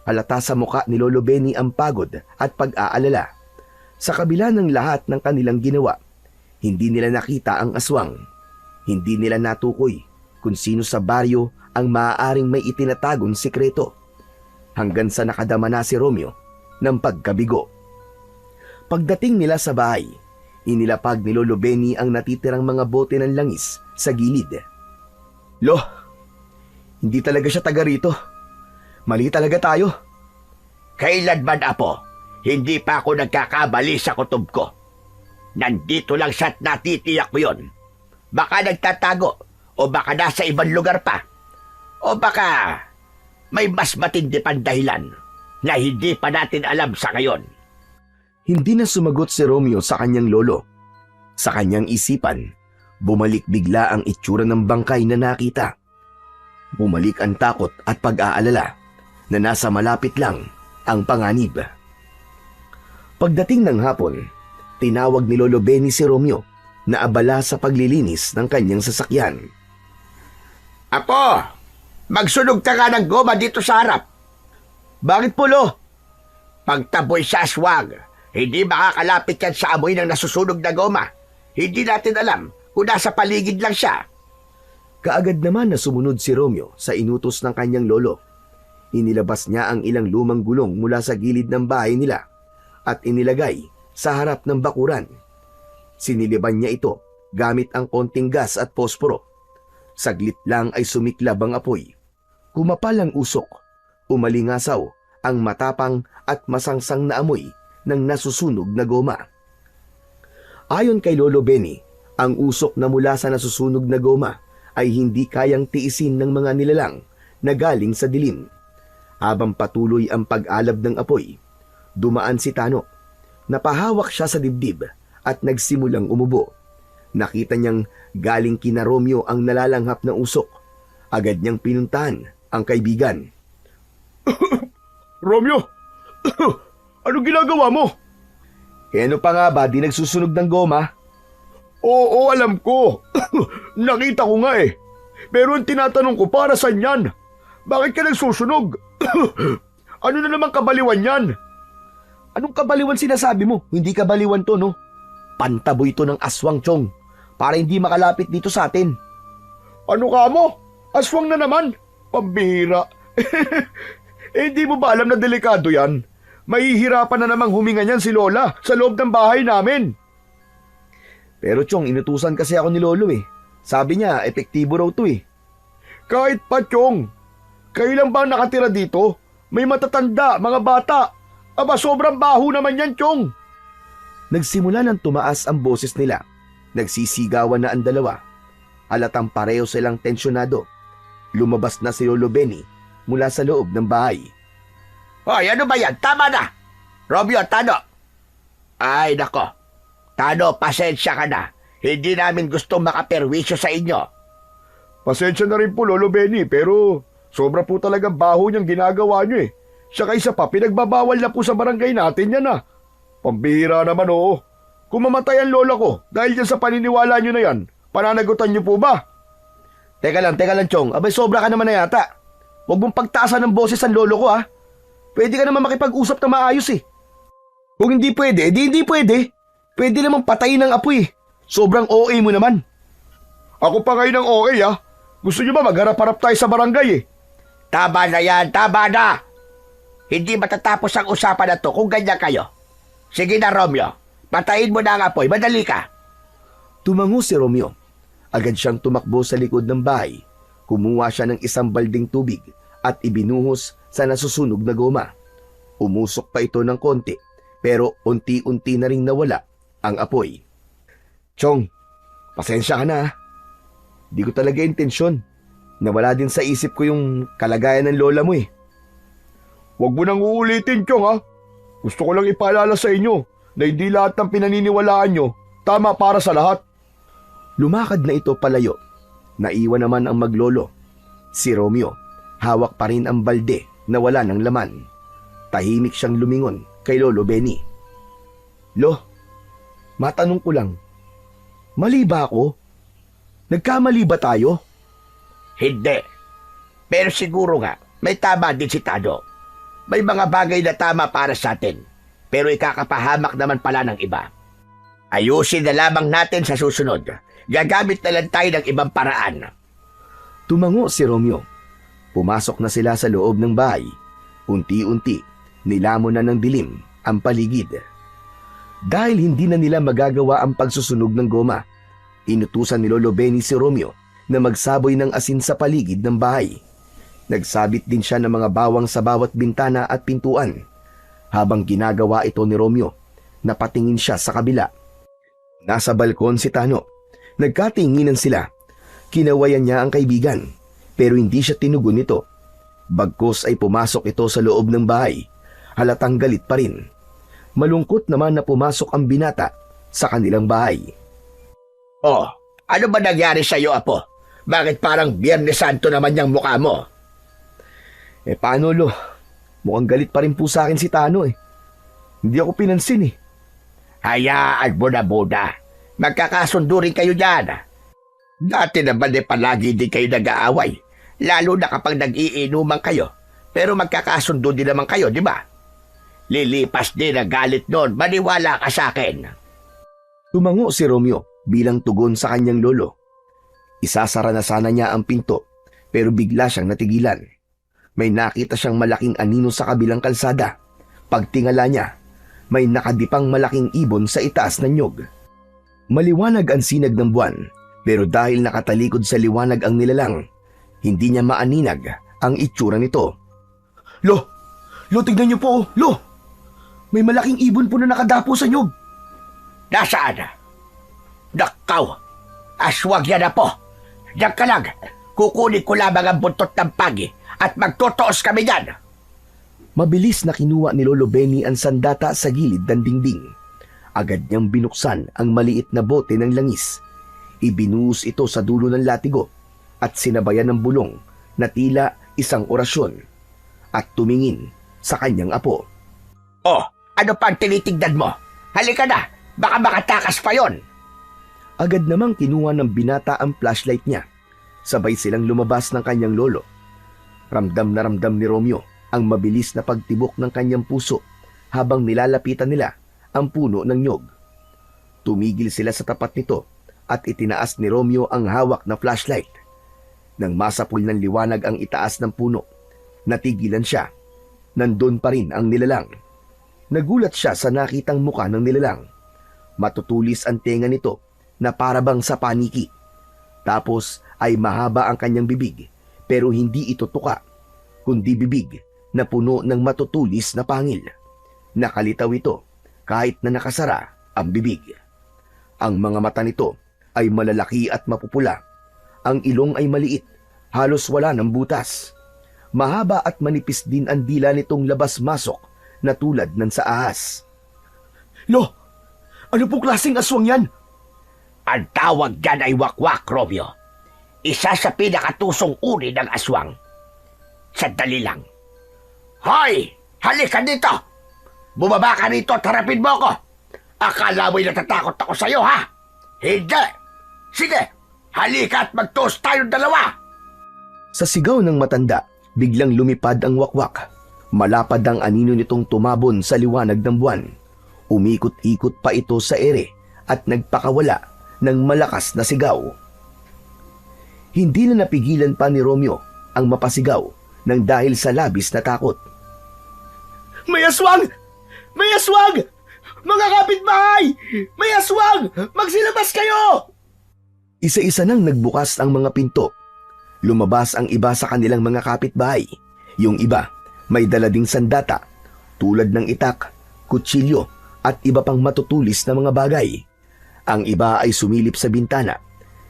Halata sa muka ni Lolo Benny ang pagod at pag-aalala. Sa kabila ng lahat ng kanilang ginawa, hindi nila nakita ang aswang. Hindi nila natukoy kung sino sa baryo ang maaaring may itinatagong sikreto. Hanggang sa nakadama na si Romeo ng pagkabigo. Pagdating nila sa bahay, inilapag ni Lolo Benny ang natitirang mga bote ng langis sa gilid. Lo, hindi talaga siya taga rito. Mali talaga tayo. Kailanman, Apo? Hindi pa ako nagkakabali sa kutob ko. Nandito lang siya at natitiyak ko yun. Baka nagtatago o baka nasa ibang lugar pa. O baka may mas matindi pang dahilan na hindi pa natin alam sa ngayon. Hindi na sumagot si Romeo sa kanyang lolo. Sa kanyang isipan, bumalik bigla ang itsura ng bangkay na nakita. Bumalik ang takot at pag-aalala na nasa malapit lang ang panganib. Pagdating ng hapon, tinawag ni Lolo Benny si Romeo na abala sa paglilinis ng kanyang sasakyan. Apo, magsunog ka nga ng goma dito sa harap. Bakit po, Lo? Pagtaboy sa aswang, hindi makakalapit yan sa amoy ng nasusunog na goma. Hindi natin alam kung nasa paligid lang siya. Kaagad naman na sumunod si Romeo sa inutos ng kanyang lolo. Inilabas niya ang ilang lumang gulong mula sa gilid ng bahay nila at inilagay sa harap ng bakuran. Siniliban niya ito gamit ang konting gas at posporo. Saglit lang ay sumiklab ang apoy. Kumapal ang usok. Umalingasaw ang matapang at masangsang na amoy ng nasusunog na goma. Ayon kay Lolo Benny, ang usok na mula sa nasusunog na goma ay hindi kayang tiisin ng mga nilalang na galing sa dilim. Habang patuloy ang pag-alab ng apoy, dumaan si Tano. Napahawak siya sa dibdib at nagsimulang umubo. Nakita niyang galing kina Romeo ang nalalanghap na usok. Agad niyang pinuntahan ang kaibigan. Romeo, ano ginagawa mo? Ano pa nga ba, di nagsusunog ng goma? Oo, alam ko. Nakita ko nga eh. Pero ang tinatanong ko, para saan yan? Bakit ka nagsusunog? Ano na naman kabaliwan yan? Anong kabaliwan sinasabi mo? Hindi kabaliwan to, no? Pantaboy to ng aswang, Chong, para hindi makalapit dito sa atin. Ano ka mo? Aswang na naman? Pambihira. Hindi mo ba alam na delikado yan? Mahihirapan na namang huminga niyan si Lola sa loob ng bahay namin. Pero Chong, inutusan kasi ako ni Lolo eh. Sabi niya, epektibo raw to eh. Kahit pa, Chong. Kayo lang ba nakatira dito? May matatanda, mga bata. Aba, sobrang baho naman yan, Chong. Nagsimula ng tumaas ang boses nila. Nagsisigawan na ang dalawa. Halatang pareho silang tensyonado. Lumabas na si Lolo Benny mula sa loob ng bahay. Hoy, ano ba yan? Tama na! Romeo, Tano! Ay, nako. Tano, pasensya ka na. Hindi namin gustong makaperwisyo sa inyo. Pasensya na rin po, Lolo Benny, pero sobra po talaga baho niyang ginagawa niyo eh. Saka isa pa, pinagbabawal na po sa barangay natin yan ah. Pambihira naman oo. Kung mamatay ang lola ko dahil dyan sa paniniwala niyo na yan, pananagutan niyo po ba? Teka lang, Chong. Abay, sobra ka naman na yata. Huwag mong pagtaasan ng boses ang lolo ko ha. Pwede ka naman makipag-usap na maayos eh. Kung hindi pwede, edi hindi pwede. Pwede namang patayin ng apoy eh. Sobrang OA mo naman. Ako pa ngayon ang OA ah. Gusto niyo ba magharap-harap tayo sa barangay eh? Tama na yan, tama na! Hindi matatapos ang usapan na to kung ganyan kayo. Sige na, Romeo. Patayin mo na ang apoy. Madali ka. Tumango si Romeo. Agad siyang tumakbo sa likod ng bahay. Kumuha siya ng isang balding tubig at ibinuhos sa nasusunog na goma. Umusok pa ito ng konti pero unti-unti na ring nawala ang apoy. Chong, pasensya ka na ha. Di ko talaga intensyon. Nawala din sa isip ko yung kalagayan ng lola mo eh. Huwag mo nang uulitin, Chong ha. Gusto ko lang ipaalala sa inyo na hindi lahat ng pinaniniwalaan nyo tama para sa lahat. Lumakad na ito palayo. Naiwan naman ang maglolo. Si Romeo, hawak pa rin ang balde na wala ng laman. Tahimik siyang lumingon kay Lolo Benny. Lo, matanong ko lang, mali ba ako? Nagkamali ba tayo? Hindi. Pero siguro nga, may tama din si Tado. May mga bagay na tama para sa atin, pero ikakapahamak naman pala ng iba. Ayusin na lamang natin sa susunod. Gagamit na lang tayo ng ibang paraan. Tumango si Romeo. Pumasok na sila sa loob ng bahay. Unti-unti, nilamon na ng dilim ang paligid. Dahil hindi na nila magagawa ang pagsusunog ng goma, inutusan ni Lolo Benny si Romeo na magsaboy ng asin sa paligid ng bahay. Nagsabit din siya ng mga bawang sa bawat bintana at pintuan. Habang ginagawa ito ni Romeo, napatingin siya sa kabila. Nasa balkon si Tano. Nagkatinginan sila. Kinawayan niya ang kaibigan, pero hindi siya tinugon nito. Bagkus ay pumasok ito sa loob ng bahay. Halatang galit pa rin. Malungkot naman na pumasok ang binata sa kanilang bahay. Oh, ano ba nangyari sa iyo, Apo? Bakit parang Biyernes Santo naman yung mukha mo? Paano lo? Mukhang galit pa rin po sa akin si Tano eh. Hindi ako pinansin eh. Hayaan mo na muna. Magkakasundo rin kayo dyan. Dati naman palagi din kayo nag-aaway. Lalo na kapag nag-iinuman kayo. Pero magkakasundo din naman kayo, di ba? Lilipas din ang galit noon. Maniwala ka sa akin. Tumango si Romeo bilang tugon sa kanyang lolo. Isasara na sana niya ang pinto, pero bigla siyang natigilan. May nakita siyang malaking anino sa kabilang kalsada. Pagtingala niya, may nakadipang malaking ibon sa itaas ng nyog. Maliwanag ang sinag ng buwan, pero dahil nakatalikod sa liwanag ang nilalang, hindi niya maaninag ang itsura nito. Lo! Lo, tignan niyo po! Lo! May malaking ibon po na nakadapo sa nyog. Nasaan? Nakaw! Aswag yan na po! Diyan ka lang! Kukunin ko lamang ang buntot ng pagi at magtotoos kami dyan! Mabilis na kinuha ni Lolo Benny ang sandata sa gilid ng dingding. Agad niyang binuksan ang maliit na bote ng langis. Ibinuhos ito sa dulo ng latigo at sinabayan ng bulong na tila isang orasyon at tumingin sa kanyang apo. Oh, ano pang tinitignan mo? Halika na! Baka makatakas pa yon! Agad namang kinuha ng binata ang flashlight niya. Sabay silang lumabas ng kanyang lolo. Ramdam na ramdam ni Romeo ang mabilis na pagtibok ng kanyang puso habang nilalapitan nila ang puno ng nyog. Tumigil sila sa tapat nito at itinaas ni Romeo ang hawak na flashlight. Nang masapul ng liwanag ang itaas ng puno, natigilan siya. Nandun pa rin ang nilalang. Nagulat siya sa nakitang muka ng nilalang. Matutulis ang tenga nito na parabang sa paniki. Tapos ay mahaba ang kanyang bibig pero hindi ito tuka, kundi bibig na puno ng matutulis na pangil. Nakalitaw ito kahit na nakasara ang bibig. Ang mga mata nito ay malalaki at mapupula. Ang ilong ay maliit, halos wala ng butas. Mahaba at manipis din ang dila nitong labas-masok na tulad ng sa ahas. Lo! Ano pong klaseng aswang yan? Ang tawag dyan ay wakwak, Romeo. Isa sa pinakatusong uri ng aswang. Sandali lang. Hoy! Halika dito! Bumaba ka rito at harapin mo ako! Akala mo'y natatakot ako sa'yo, ha? Hindi! Sige! Halika at mag-toast tayong dalawa! Sa sigaw ng matanda, biglang lumipad ang wakwak. Malapad ang anino nitong tumabon sa liwanag ng buwan. Umikot-ikot pa ito sa ere at nagpakawala ng malakas na sigaw. Hindi na napigilan pa ni Romeo ang mapasigaw nang dahil sa labis na takot. May aswang! May aswang! Mga kapitbahay! May aswang! Magsilabas kayo! Isa-isa nang nagbukas ang mga pinto. Lumabas ang iba sa kanilang mga kapitbahay. Yung iba may dala ding sandata tulad ng itak, kutsilyo at iba pang matutulis na mga bagay. Ang iba ay sumilip sa bintana.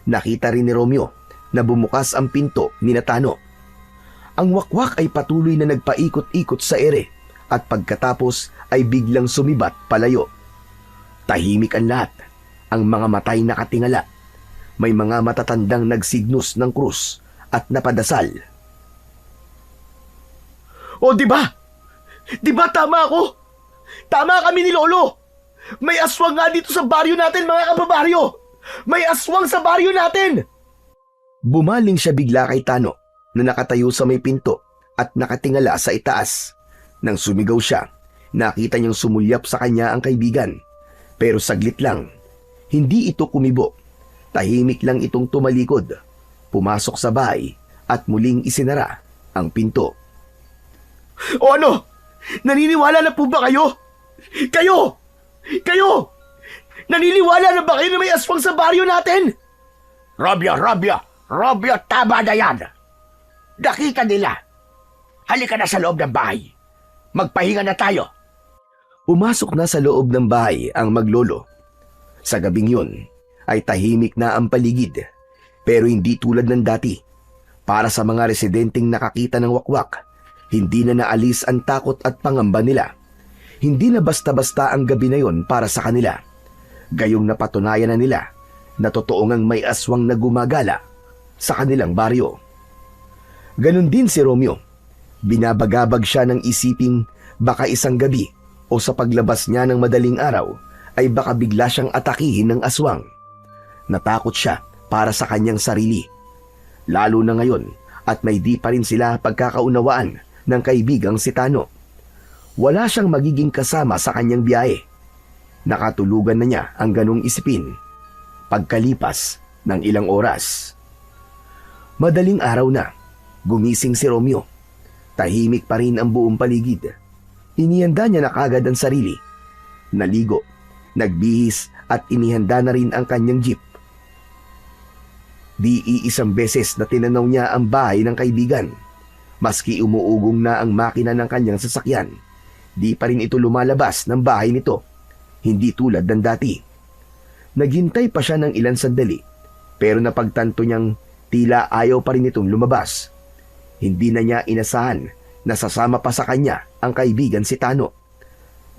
Nakita rin ni Romeo na bumukas ang pinto ni Tano. Ang wakwak ay patuloy na nagpaikot-ikot sa ere at pagkatapos ay biglang sumibat palayo. Tahimik ang lahat, ang mga matay nakatingala. May mga matatandang nagsignos ng krus at napadasal. O di ba? Di ba tama ako? Tama kami ni Lolo. May aswang nga dito sa baryo natin, mga kababaryo. May aswang sa baryo natin. Bumaling siya bigla kay Tano na nakatayo sa may pinto at nakatingala sa itaas. Nang sumigaw siya, nakita niyang sumulyap sa kanya ang kaibigan. Pero saglit lang, hindi ito kumibo. Tahimik lang itong tumalikod, pumasok sa bahay at muling isinara ang pinto. O ano? Naniniwala na po ba kayo? Kayo! Kayo! Naniniwala na ba kayo na may aswang sa baryo natin? Romeo, tama na yan. Nakita nila. Halika na sa loob ng bahay. Magpahinga na tayo. Pumasok na sa loob ng bahay ang maglolo. Sa gabing yun, ay tahimik na ang paligid, pero hindi tulad ng dati. Para sa mga residenteng nakakita ng wakwak, hindi na naalis ang takot at pangamba nila. Hindi na basta-basta ang gabi na yon para sa kanila. Gayong napatunayan na nila na totoo ngang may aswang na gumagala sa kanilang baryo. Ganon din si Romeo. Binabagabag siya ng isiping baka isang gabi o sa paglabas niya ng madaling araw ay baka bigla siyang atakihin ng aswang. Natakot siya para sa kanyang sarili. Lalo na ngayon at may di pa rin sila pagkakaunawaan ng kaibigang si Tano. Wala siyang magiging kasama sa kanyang biyahe. Nakatulugan na niya ang ganong isipin. Pagkalipas ng ilang oras. Madaling araw na, gumising si Romeo. Tahimik pa rin ang buong paligid. Inihanda niya na kagad ang sarili. Naligo, nagbihis at inihanda na rin ang kanyang jeep. Di iisang beses na tinanaw niya ang bahay ng kaibigan. Maski umuugong na ang makina ng kanyang sasakyan, di pa rin ito lumalabas ng bahay nito. Hindi tulad ng dati. Naghintay pa siya ng ilang sandali, pero napagtanto niyang tila ayaw pa rin itong lumabas. Hindi na niya inasahan na sasama pa sa kanya ang kaibigan si Tano.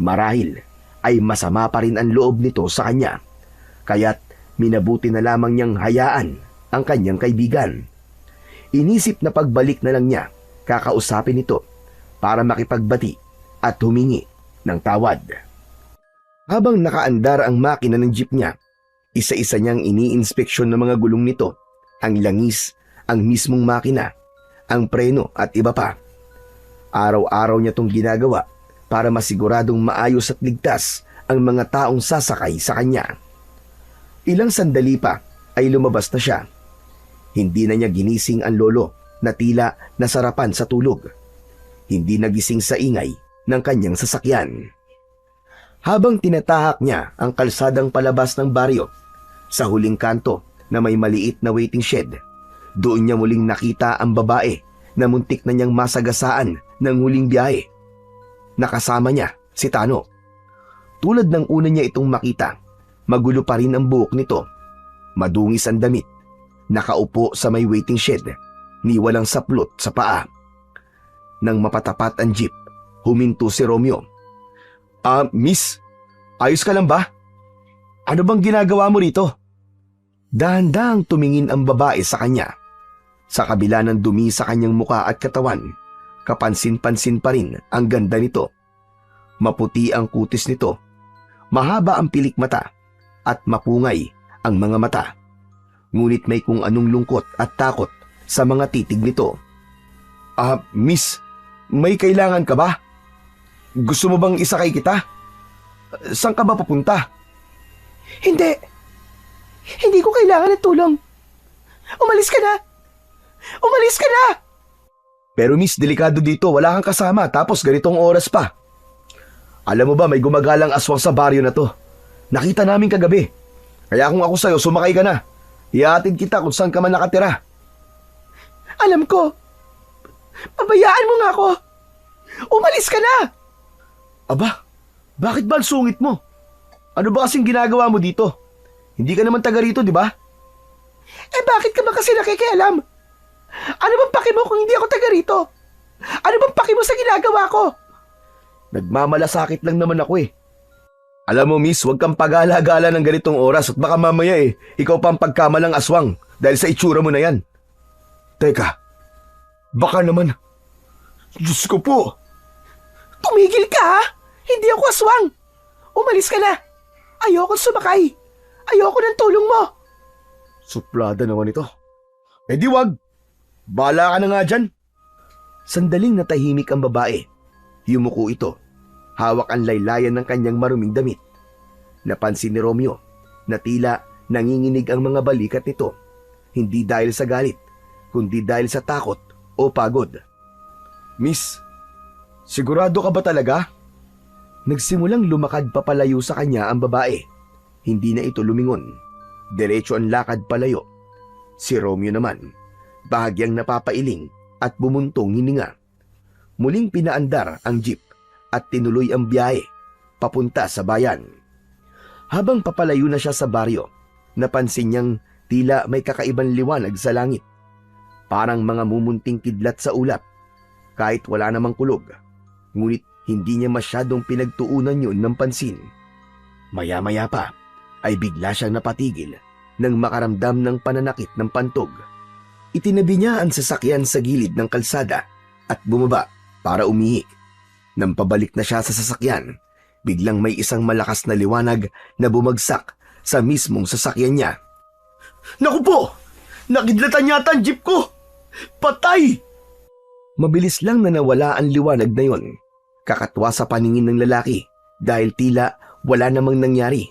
Marahil ay masama pa rin ang loob nito sa kanya, kaya't minabuti na lamang niyang hayaan ang kanyang kaibigan. Inisip na pagbalik na lang niya, kakausapin ito para makipagbati at humingi ng tawad. Habang nakaandar ang makina ng jeep niya, isa-isa niyang iniinspeksyon ng mga gulong nito, ang langis, ang mismong makina, ang preno at iba pa. Araw-araw niya itong ginagawa para masiguradong maayos at ligtas ang mga taong sasakay sa kanya. Ilang sandali pa ay lumabas na siya. Hindi na niya ginising ang lolo na tila nasarapan sa tulog. Hindi nagising sa ingay ng kanyang sasakyan. Habang tinatahak niya ang kalsadang palabas ng baryo, sa huling kanto na may maliit na waiting shed, doon niya muling nakita ang babae na muntik na niyang masagasaan ng huling biyahe. Nakasama niya si Tano. Tulad ng una niya itong makita, magulo pa rin ang buhok nito. Madungis ang damit. Nakaupo sa may waiting shed, ni walang saplot sa paa. Nang mapatapat ang jeep, huminto si Romeo. Miss, ayos ka lang ba? Ano bang ginagawa mo rito? Dahan-dahang tumingin ang babae sa kanya. Sa kabila ng dumi sa kanyang muka at katawan, kapansin-pansin pa rin ang ganda nito. Maputi ang kutis nito, mahaba ang pilik mata, at mapungay ang mga mata. Ngunit may kung anong lungkot at takot sa mga titig nito. Miss, may kailangan ka ba? Gusto mo bang isakay kita? Saan ka ba papunta? Hindi. Hindi ko kailangan ng tulong. Umalis ka na! Umalis ka na! Pero miss, delikado dito. Wala kang kasama tapos ganitong oras pa. Alam mo ba, may gumagalang aswang sa baryo na to. Nakita namin kagabi. Kaya kung ako sa'yo, sumakay ka na. Ihatid kita kung saan ka man nakatira. Alam ko. Pabayaan mo nga ako. Umalis ka na! Aba, Bakit ba ang sungit mo? Ano ba kasing ginagawa mo dito? Hindi ka naman taga rito, di ba? Eh bakit ka ba kasi nakikialam? Ano bang paki mo kung hindi ako taga rito? Ano bang paki mo sa ginagawa ko? Nagmamalasakit lang naman ako eh. Alam mo miss, huwag kang pag-alagala ng ganitong oras at baka mamaya ikaw pa ang pagkamalang aswang dahil sa itsura mo na yan. Teka, baka naman. Diyos ko po. Tumigil ka ha? Hindi ako aswang. Umalis ka na. Ayoko sumakay. Ayoko ng tulong mo. Suplada naman ito. Eh di wag. Bala ka na nga dyan. Sandaling natahimik ang babae. Yumuko ito. Hawak ang laylayan ng kanyang maruming damit. Napansin ni Romeo na tila nanginginig ang mga balikat nito. Hindi dahil sa galit, kundi dahil sa takot o pagod. Miss, sigurado ka ba talaga? Nagsimulang lumakad papalayo sa kanya ang babae. Hindi na ito lumingon. Diretso ang lakad palayo. Si Romeo naman, bahagyang napapailing at bumuntong hininga. Muling pinaandar ang jeep at tinuloy ang biyahe papunta sa bayan. Habang papalayo na siya sa baryo, napansin niyang tila may kakaibang liwanag sa langit. Parang mga mumunting kidlat sa ulap. Kahit wala namang kulog, ngunit hindi niya masyadong pinagtuunan yun ng pansin. Maya-maya pa ay bigla siyang napatigil nang makaramdam ng pananakit ng pantog. Itinabi niya ang sasakyan sa gilid ng kalsada at bumaba para umihi. Nang pabalik na siya sa sasakyan, biglang may isang malakas na liwanag na bumagsak sa mismong sasakyan niya. Naku po! Nakidlatan yata ang jeep ko! Patay! Mabilis lang na nawala ang liwanag na yon. Kakatwa sa paningin ng lalaki dahil tila wala namang nangyari.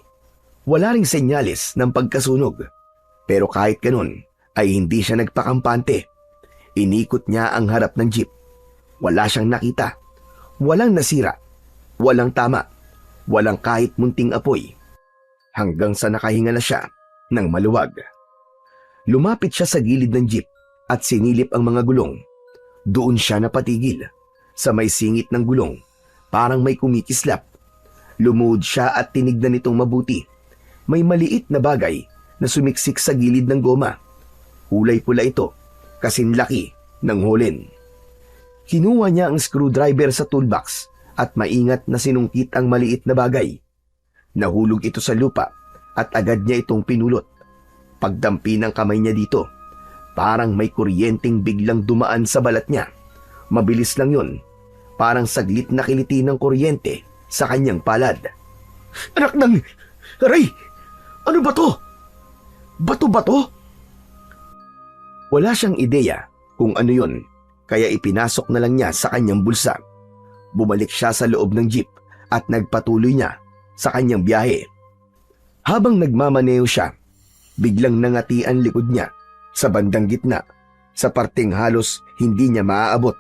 Wala ring senyales ng pagkasunog. Pero kahit ganun ay hindi siya nagpakampante. Inikot niya ang harap ng jeep. Wala siyang nakita. Walang nasira. Walang tama. Walang kahit munting apoy. Hanggang sa nakahinga na siya ng maluwag. Lumapit siya sa gilid ng jeep at sinilip ang mga gulong. Doon siya napatigil. Sa may singit ng gulong, parang may kumikislap. Lumuhod siya at tinignan itong mabuti. May maliit na bagay na sumiksik sa gilid ng goma. Kulay pula ito, kasing laki ng holen. Kinuha niya ang screwdriver sa toolbox at maingat na sinungkit ang maliit na bagay. Nahulog ito sa lupa at agad niya itong pinulot. Pagdampi ng kamay niya dito, parang may kuryenteng biglang dumaan sa balat niya. Mabilis lang yun, parang saglit na kiliti ng kuryente sa kanyang palad. Anak ng... Aray! Ano ba to? Bato ba to? Wala siyang ideya kung ano yun, kaya ipinasok na lang niya sa kanyang bulsa. Bumalik siya sa loob ng jeep at nagpatuloy niya sa kanyang biyahe. Habang nagmamaneo siya, biglang nangati ang likod niya sa bandang gitna, sa parteng halos hindi niya maaabot.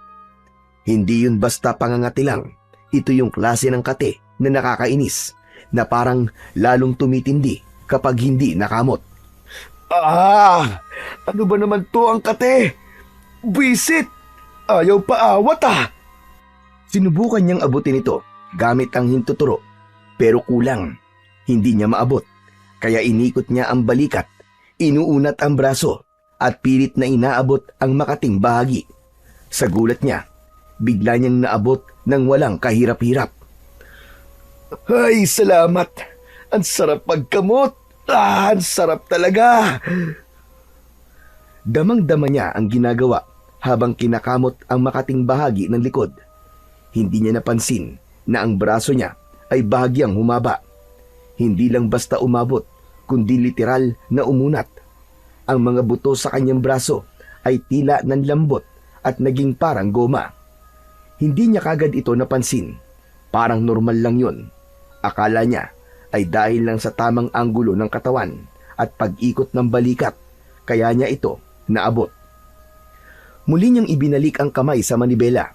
Hindi yun basta pangangati lang, ito yung klase ng kate na nakakainis, na parang lalong tumitindi kapag hindi nakamot. Ano ba naman to ang kate? Bisit! Ayaw paawat ah! Sinubukan niyang abutin ito gamit ang hintuturo, pero kulang. Hindi niya maabot, kaya inikot niya ang balikat, inuunat ang braso, at pilit na inaabot ang makating bahagi. Sa gulat niya, bigla niyang naabot ng walang kahirap-hirap. Ay, salamat! Ang sarap pagkamot! Ang sarap talaga! Damang-dama niya ang ginagawa habang kinakamot ang makating bahagi ng likod. Hindi niya napansin na ang braso niya ay bahagyang humaba. Hindi lang basta umabot, kundi literal na umunat. Ang mga buto sa kanyang braso ay tila nanlambot at naging parang goma. Hindi niya kagad ito napansin. Parang normal lang yun. Akala niya ay dahil lang sa tamang anggulo ng katawan at pag-ikot ng balikat, kaya niya ito naabot. Muli niyang ibinalik ang kamay sa manibela.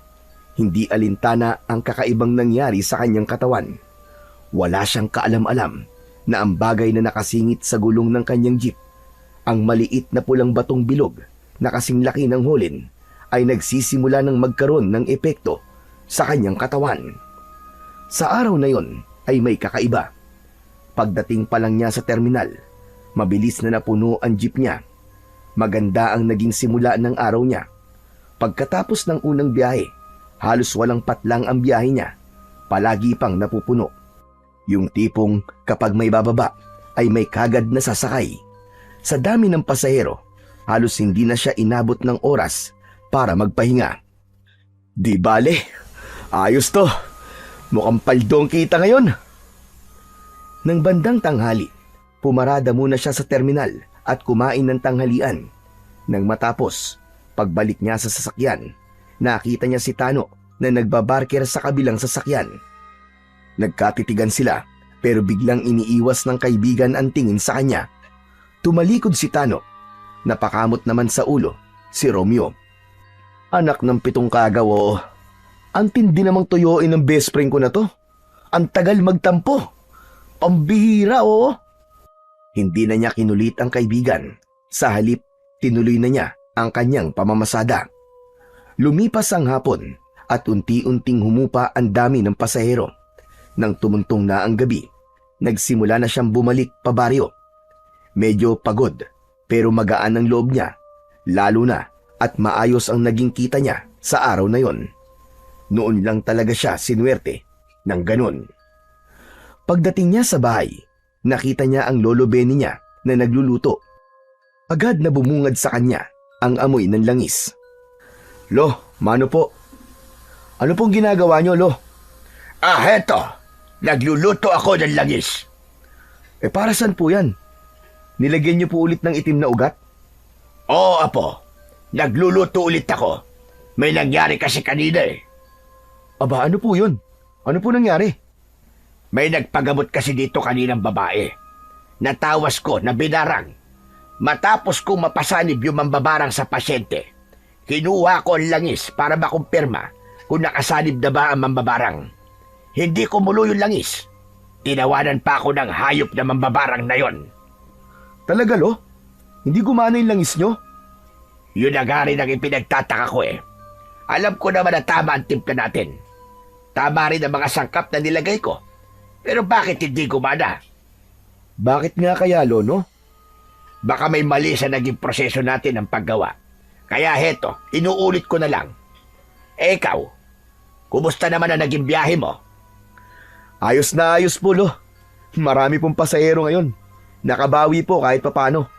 Hindi alintana ang kakaibang nangyari sa kanyang katawan. Wala siyang kaalam-alam na ang bagay na nakasingit sa gulong ng kanyang jeep, ang maliit na pulang batong bilog na kasing laki ng holen, ay nagsisimula ng magkaroon ng epekto sa kanyang katawan. Sa araw na yon ay may kakaiba. Pagdating pa lang niya sa terminal, mabilis na napuno ang jeep niya. Maganda ang naging simula ng araw niya. Pagkatapos ng unang biyahe, halos walang patlang ang biyahe niya. Palagi pang napupuno. Yung tipong kapag may bababa ay may kagad na sasakay. Sa dami ng pasahero, halos hindi na siya inabot ng oras para magpahinga. Di bale, ayos to. Mukhang paldong kita ngayon. Nang bandang tanghali, pumarada muna siya sa terminal at kumain ng tanghalian. Nang matapos, pagbalik niya sa sasakyan, nakita niya si Tano na nagbabarker sa kabilang sasakyan. Nagkatitigan sila pero biglang iniiwas ng kaibigan ang tingin sa kanya. Tumalikod si Tano. Napakamot naman sa ulo si Romeo. Anak ng 7 kagaw, oo. Ang tindi namang tuyuin ng best friend ko na to. Ang tagal magtampo. Pambihira, oo. Hindi na niya kinulit ang kaibigan. Sa halip, tinuloy na niya ang kanyang pamamasada. Lumipas ang hapon at unti-unting humupa ang dami ng pasahero. Nang tumuntong na ang gabi, nagsimula na siyang bumalik pa baryo. Medyo pagod pero magaan ang loob niya, lalo na at maayos ang naging kita niya sa araw na yon. Noon lang talaga siya sinuwerte ng ganun. Pagdating niya sa bahay, nakita niya ang lolo Benny niya na nagluluto. Agad na bumungad sa kanya ang amoy ng langis. Lo, mano po? Ano pong ginagawa niyo, Lo? Heto. Nagluluto ako ng langis. Para saan po yan? Nilagyan niyo po ulit ng itim na ugat? Oo, Apo. Nagluluto ulit ako. May nangyari kasi kanina eh. Aba, ano po yun? Ano po nangyari? May nagpagamot kasi dito kaninang babae. Natawas ko na binarang. Matapos kong mapasanib yung mambabarang sa pasyente, kinuha ko ang langis para makumpirma kung nakasanib na ba ang mambabarang. Hindi ko mulo yung langis. Tinawanan pa ako ng hayop na mambabarang na yon. Talaga, Lo? Hindi gumana yung langis nyo? Yun na nga rin ang ipinagtataka ko eh. Alam ko naman na tama ang timpla natin. Tama rin ang mga sangkap na nilagay ko. Pero bakit hindi gumana? Bakit nga kaya, Lo, no? Baka may mali sa naging proseso natin ng paggawa. Kaya heto, inuulit ko na lang. Ikaw, kumusta naman ang naging biyahe mo? Ayos na ayos po, Lo. Marami pong pasahero ngayon. Nakabawi po kahit papano.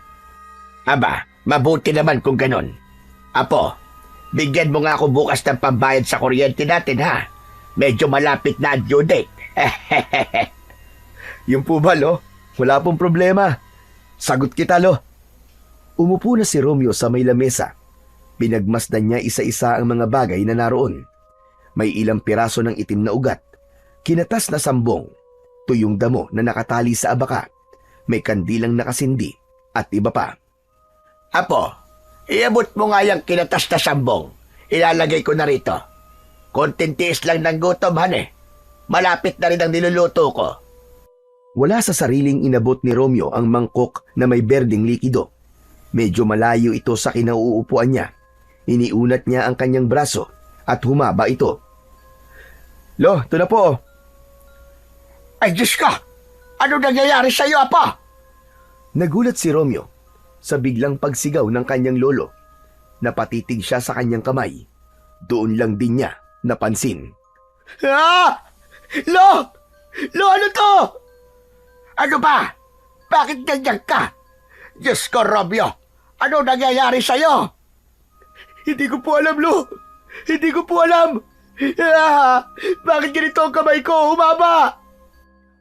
Aba, mabuti naman kung ganon. Apo, bigyan mo nga ako bukas ng pambayad sa kuryente natin, ha? Medyo malapit na ang due date. Yung po ba, Lo? Wala pong problema. Sagot kita, Lo. Umupo na si Romeo sa may lamesa. Pinagmasdan niya isa-isa ang mga bagay na naroon. May ilang piraso ng itim na ugat, kinatas na sambong, tuyong damo na nakatali sa abaka, may kandilang nakasindi, at iba pa. Apo, iabot mo nga yung kinatas na sambong. Ilalagay ko na rito. Konting tiis lang ng gutom, han eh. Malapit na rin ang niluluto ko. Wala sa sariling inabot ni Romeo ang mangkok na may berdeng likido. Medyo malayo ito sa kinauupuan niya. Iniunat niya ang kanyang braso at humaba ito. Lo, ito na po. Ay, Diyos ko! Ano nangyayari sa'yo, Apo? Nagulat si Romeo sa biglang pagsigaw ng kanyang lolo. Napatitig siya sa kanyang kamay. Doon lang din niya napansin. Ah! Lo! Lo, ano to? Ano ba? Bakit ganyan ka? Diyos ko, Romeo! Ano nangyayari sa'yo? Hindi ko po alam, Lo. Hindi ko po alam. Ah, bakit ganito ang kamay ko? Humaba!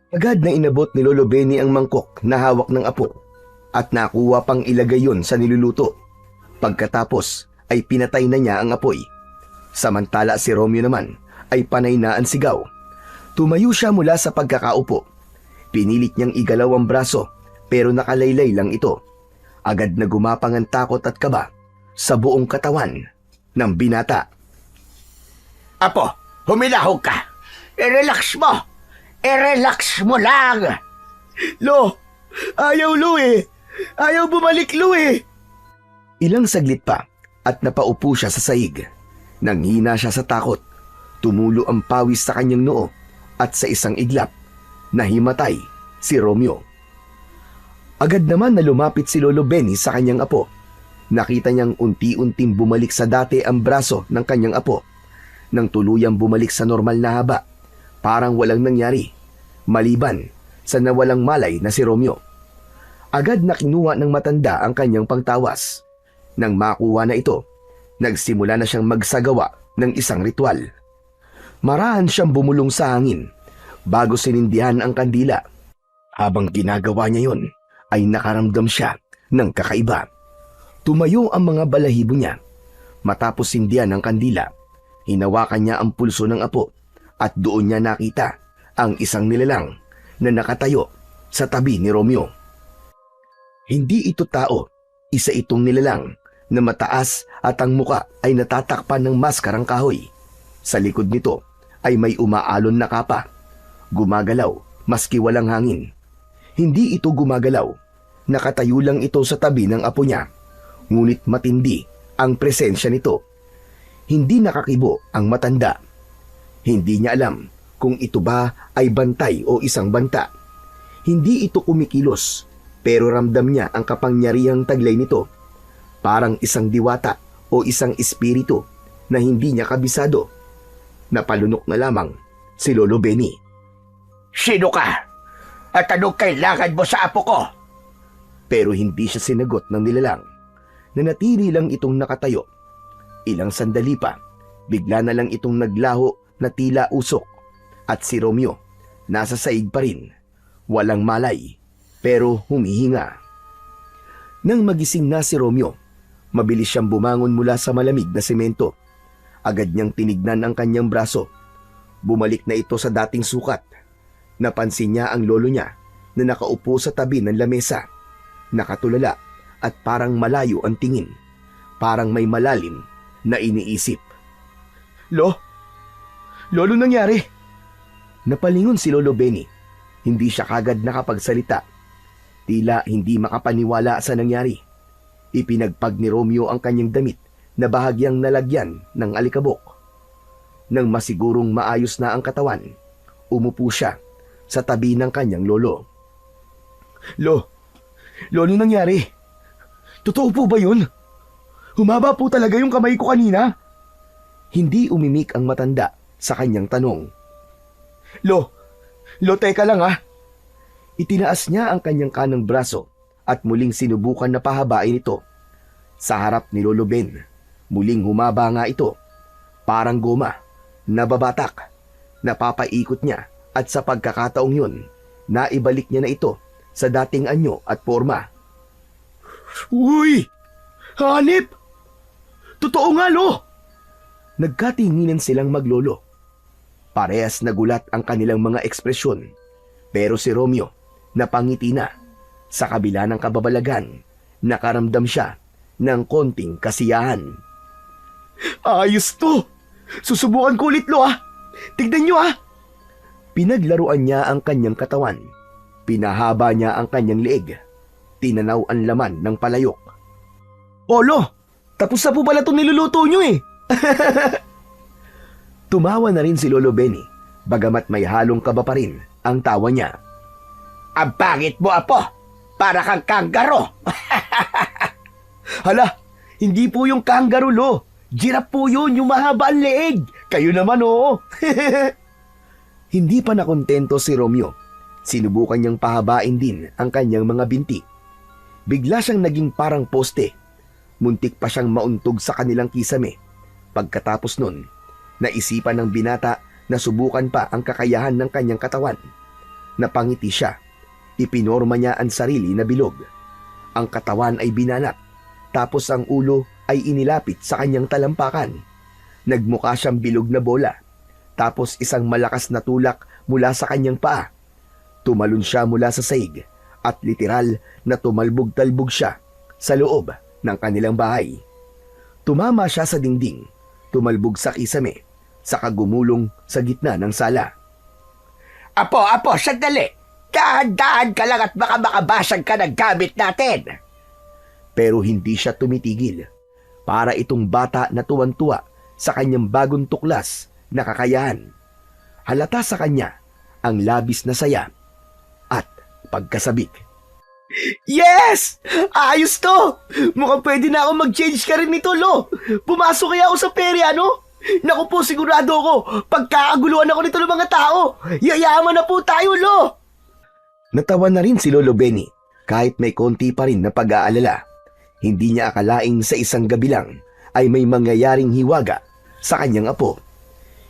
Agad na inabot ni Lolo Benny ang mangkok na hawak ng apo at nakuha pang ilagay yon sa niluluto. Pagkatapos ay pinatay na niya ang apoy. Samantala si Romeo naman ay panay na ang sigaw. Tumayo siya mula sa pagkakaupo. Pinilit niyang igalaw ang braso pero nakalaylay lang ito. Agad na gumapang ang takot at kaba sa buong katawan ng binata. Apo, humilahog ka. I-relax mo. I-relax mo lang. Lo, ayaw Lo eh. Ayaw bumalik Lo eh. Ilang saglit pa at napaupo siya sa saig. Nanghina siya sa takot. Tumulo ang pawis sa kanyang noo at sa isang iglap, Nahimatay si Romeo. Agad naman na lumapit si Lolo Benny sa kanyang apo. Nakita niyang unti-unting bumalik sa dati ang braso ng kanyang apo. Nang tuluyang bumalik sa normal na haba, parang walang nangyari, maliban sa nawalang malay na si Romeo. Agad na kinuha ng matanda ang kanyang pangtawas. Nang makuha na ito, nagsimula na siyang magsagawa ng isang ritual. Marahan siyang bumulong sa hangin bago sinindihan ang kandila. Habang ginagawa niya yon, ay nakaramdam siya ng kakaiba. Tumayo ang mga balahibo niya. Matapos sindihan ang kandila, hinawakan niya ang pulso ng apo at doon niya nakita ang isang nilalang na nakatayo sa tabi ni Romeo. Hindi ito tao, isa itong nilalang na mataas at ang muka ay natatakpan ng maskarang kahoy. Sa likod nito ay may umaalon na kapa. Gumagalaw maski walang hangin. Hindi ito gumagalaw. Nakatayo lang ito sa tabi ng apo niya. Ngunit matindi ang presensya nito. Hindi nakakibo ang matanda. Hindi niya alam kung ito ba ay bantay o isang banta. Hindi ito kumikilos, pero ramdam niya ang kapangyarihang taglay nito. Parang isang diwata o isang espiritu na hindi niya kabisado. Napalunok na lamang si Lolo Benny. Sino ka? At anong kailangan mo sa apo ko? Pero hindi siya sinagot ng nilalang. Nanatili lang itong nakatayo. Ilang sandali pa, bigla na lang itong naglaho na tila usok. At si Romeo, nasa saig pa rin. Walang malay, pero humihinga. Nang magising na si Romeo, mabilis siyang bumangon mula sa malamig na semento. Agad niyang tinignan ang kanyang braso. Bumalik na ito sa dating sukat. Napansin niya ang lolo niya na nakaupo sa tabi ng lamesa. Nakatulala at parang malayo ang tingin. Parang may malalim na iniisip. Lolo nangyari? Napalingon si Lolo Benny. Hindi siya kagad nakapagsalita. Tila hindi makapaniwala sa nangyari. Ipinagpag ni Romeo ang kanyang damit na bahagyang nalagyan ng alikabok. Nang masigurong maayos na ang katawan, umupo siya sa tabi ng kanyang lolo. Lolo nangyari? Totoo po ba yun? Humaba po talaga yung kamay ko kanina? Hindi umimik ang matanda sa kanyang tanong. Lo, teka lang ha. Itinaas niya ang kanyang kanang braso at muling sinubukan na pahabain ito. Sa harap ni Lolo Ben, muling humaba nga ito. Parang goma, nababatak, napapaikot niya at sa pagkakataong yun, naibalik niya na ito sa dating anyo at forma. Uy! Hanip! Totoo nga, Lo! Nagkatinginan silang maglolo. Parehas nagulat ang kanilang mga ekspresyon. Pero si Romeo, napangiti na. Sa kabila ng kababalagan, nakaramdam siya ng konting kasiyahan. Ayos to! Susubukan ko ulit, Lo ah! Tignan nyo ah! Pinaglaruan niya ang kanyang katawan. Pinahaba niya ang kanyang leeg. Tinanaw ang laman ng palayok. Lo! Tapos na po pala itong niluluto nyo eh! Tumawa na rin si Lolo Benny, bagamat may halong kaba pa rin ang tawa niya. Ang pangit mo, apo! Para kang kanggaro! Hala, hindi po yung kangaroo, Lo. Giraffe po yun, yung mahaba ang leeg. Kayo naman, oo. Hindi pa nakontento si Romeo. Sinubukan niyang pahabain din ang kanyang mga binti. Bigla siyang naging parang poste. Muntik pa siyang mauntog sa kanilang kisame. Pagkatapos nun, naisipan ng binata na subukan pa ang kakayahan ng kanyang katawan. Napangiti siya. Ipinorma niya ang sarili na bilog. Ang katawan ay binanat, tapos ang ulo ay inilapit sa kanyang talampakan. Nagmukha siyang bilog na bola, tapos isang malakas na tulak mula sa kanyang paa. Tumalon siya mula sa saig at literal na tumalbog-talbog siya sa loob ng kanilang bahay. Tumama siya sa dingding, tumalbog sa kisame, saka gumulong sa gitna ng sala. Apo, sandali! Dahan-dahan ka lang at baka makabasag ka ng gamit natin! Pero hindi siya tumitigil. Para itong bata na tuwan-tuwa sa kanyang bagong tuklas na kakayahan. Halata sa kanya ang labis na saya pagkasabik. Yes! Ayos to! Mukhang pwede na ako mag-change ka rin nito, Lo. Pumasok kaya ako sa perya, no? Naku po, sigurado ko, pagkakaguluhan ako nito ng mga tao, yayaman na po tayo, Lo! Natawa na rin si Lolo Benny kahit may konti pa rin na pag-aalala. Hindi niya akalaing sa isang gabi lang ay may mangyayaring hiwaga sa kanyang apo.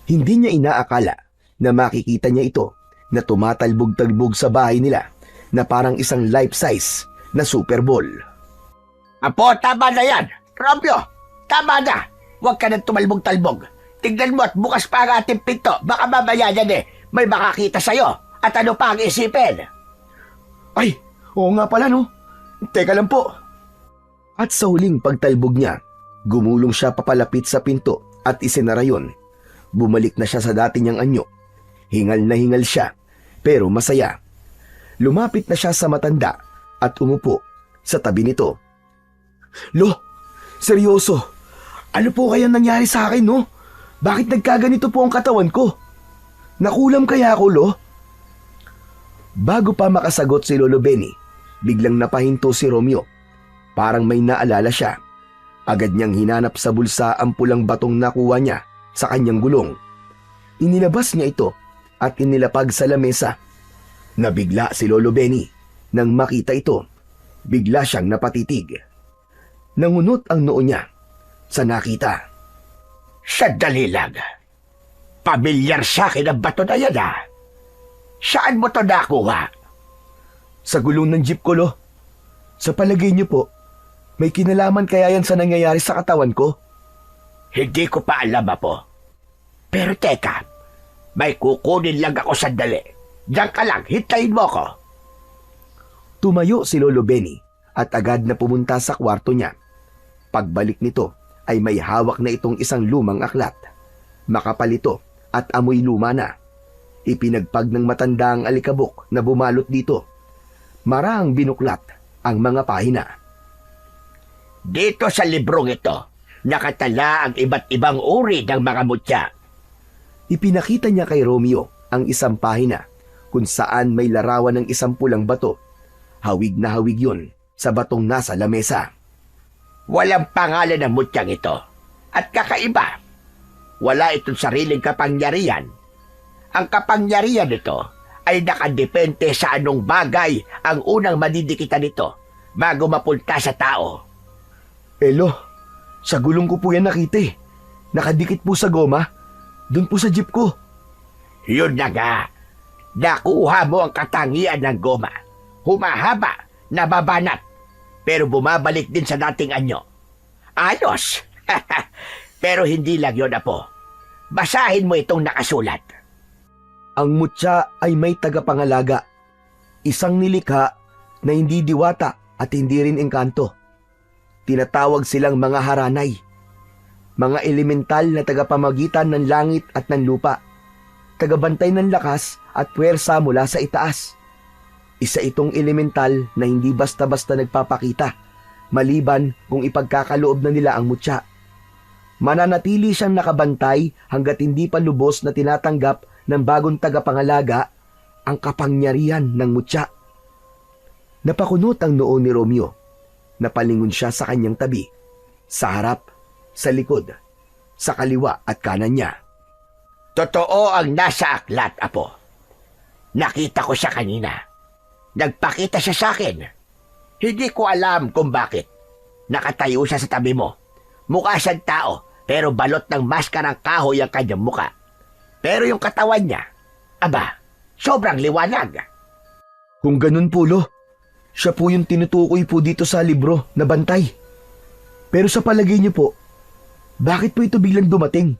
Hindi niya inaakala na makikita niya ito na tumatalbog-talbog sa bahay nila na parang isang life-size na Super Bowl. Apo, tama na yan. Romeo, tama na. Huwag ka nang tumalbog-talbog. Tignan mo at bukas pa ang ating pinto. Baka mamaya yan may makakita sa'yo. At ano pa ang isipin? Ay, oo nga pala no. Teka lang po. At sa huling pagtalbog niya, gumulong siya papalapit sa pinto at isinara yun. Bumalik na siya sa dati niyang anyo. Hingal na hingal siya, pero masaya. Lumapit na siya sa matanda at umupo sa tabi nito. Lo, seryoso, ano po kaya nangyari sa akin, no? Bakit nagkaganito po ang katawan ko? Nakulam kaya ako, Lo? Bago pa makasagot si Lolo Benny, biglang napahinto si Romeo. Parang may naalala siya. Agad niyang hinanap sa bulsa ang pulang batong nakuha niya sa kanyang gulong. Inilabas niya ito at inilapag sa lamesa. Nabigla si Lolo Benny nang makita ito. Bigla siyang napatitig. Nangunot ang noo niya sa nakita. Sandali lang. Pamilyar sa akin ang bato na yan, ha? Saan mo to nakuha? Sa gulong ng jeep ko, Lo. Sa palagay niyo po, may kinalaman kaya yan sa nangyayari sa katawan ko? Hindi ko pa alam, Apo. Pero teka, may kukunin lang ako sandali. Diyan ka lang, hintayin mo ko. Tumayo si Lolo Benny at agad na pumunta sa kwarto niya. Pagbalik nito ay may hawak na itong isang lumang aklat. Makapal ito at amoy luma na. Ipinagpag ng matanda ang alikabok na bumalot dito. Marahang binuklat ang mga pahina. Dito sa librong ito, nakatala ang iba't ibang uri ng mga mutya. Ipinakita niya kay Romeo ang isang pahina kung saan may larawan ng isang pulang bato. Hawig na hawig yun sa batong nasa lamesa. Walang pangalan ng mutyang ito. At kakaiba, wala itong sariling kapangyarihan. Ang kapangyarihan nito ay nakadepende sa anong bagay ang unang madidikitan nito bago mapunta sa tao. Elo, sa gulong ko po yan nakita eh. Nakadikit po sa goma. Doon po sa jeep ko. Yun na nga. Nakuha mo ang katangian ng goma. Humahaba, nababanat, pero bumabalik din sa dating anyo. Ayos! Pero hindi lang yun, Apo. Basahin mo itong nakasulat. Ang mutya ay may tagapangalaga. Isang nilikha na hindi diwata at hindi rin engkanto. Tinatawag silang mga haranay. Mga elemental na tagapamagitan ng langit at ng lupa. Tagabantay ng lakas at puwersa mula sa itaas. Isa itong elemental na hindi basta-basta nagpapakita, maliban kung ipagkakaloob na nila ang mutya. Mananatili siyang nakabantay hanggat hindi pa lubos na tinatanggap ng bagong tagapangalaga ang kapangyarihan ng mutya. Napakunot ang noo ni Romeo. Napalingon siya sa kanyang tabi, sa harap, sa likod, sa kaliwa at kanan niya. Totoo ang nasa aklat, Apo. Nakita ko siya kanina. Nagpakita siya sa akin. Hindi ko alam kung bakit. Nakatayo siya sa tabi mo. Mukha siyang tao, pero balot ng maskarang kahoy ang kanyang muka. Pero yung katawan niya, aba, sobrang liwanag. Kung ganun po, Lo, siya po yung tinutukoy po dito sa libro na bantay. Pero sa palagay niyo po, bakit po ito biglang dumating?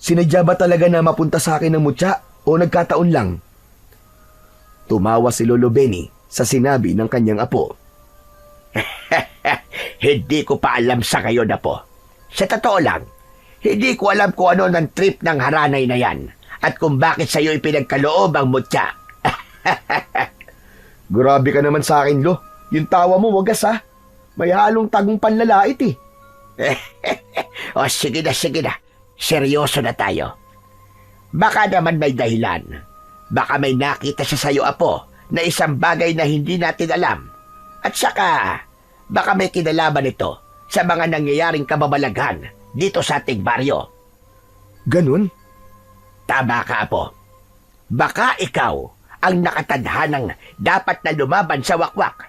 Sinadya ba talaga na mapunta sa akin ng mutya o nagkataon lang? Tumawa si Lolo Benny sa sinabi ng kanyang apo. Hindi ko pa alam sa ngayon, Apo. Sa totoo lang, hindi ko alam kung ano ng trip ng haranay na yan at kung bakit sa'yo ipinagkaloob ang mutya. Grabe ka naman sa akin, Lo. Yung tawa mo, wagas ha. May halong tagong panlalait eh. O sige na. Seryoso na tayo. Baka naman may dahilan. Baka may nakita siya sa'yo, Apo, na isang bagay na hindi natin alam. At saka, baka may kinalaman ito sa mga nangyayaring kababalaghan dito sa ating baryo. Ganun? Tama ka, Apo. Baka ikaw ang nakatadhanang dapat na lumaban sa wakwak.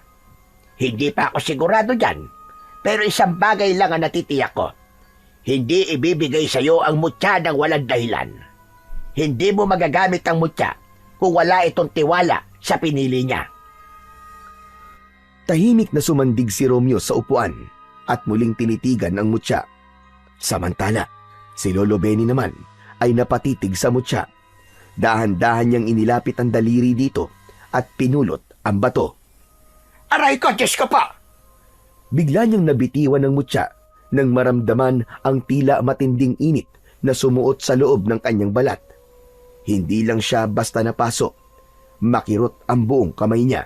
Hindi pa ako sigurado dyan, pero isang bagay lang ang natitiyak ko. Hindi ibibigay sa iyo ang mutya ng walang dahilan. Hindi mo magagamit ang mutya kung wala itong tiwala sa pinili niya. Tahimik na sumandig si Romeo sa upuan at muling tinitigan ang mutya. Samantala, si Lolo Benny naman ay napatitig sa mutya. Dahan-dahan niyang inilapit ang daliri dito at pinulot ang bato. Aray ko, Diyos ko po! Bigla niyang nabitiwan ng mutya nang maramdaman ang tila matinding init na sumuot sa loob ng kanyang balat. Hindi lang siya basta napaso. Makirot ang buong kamay niya.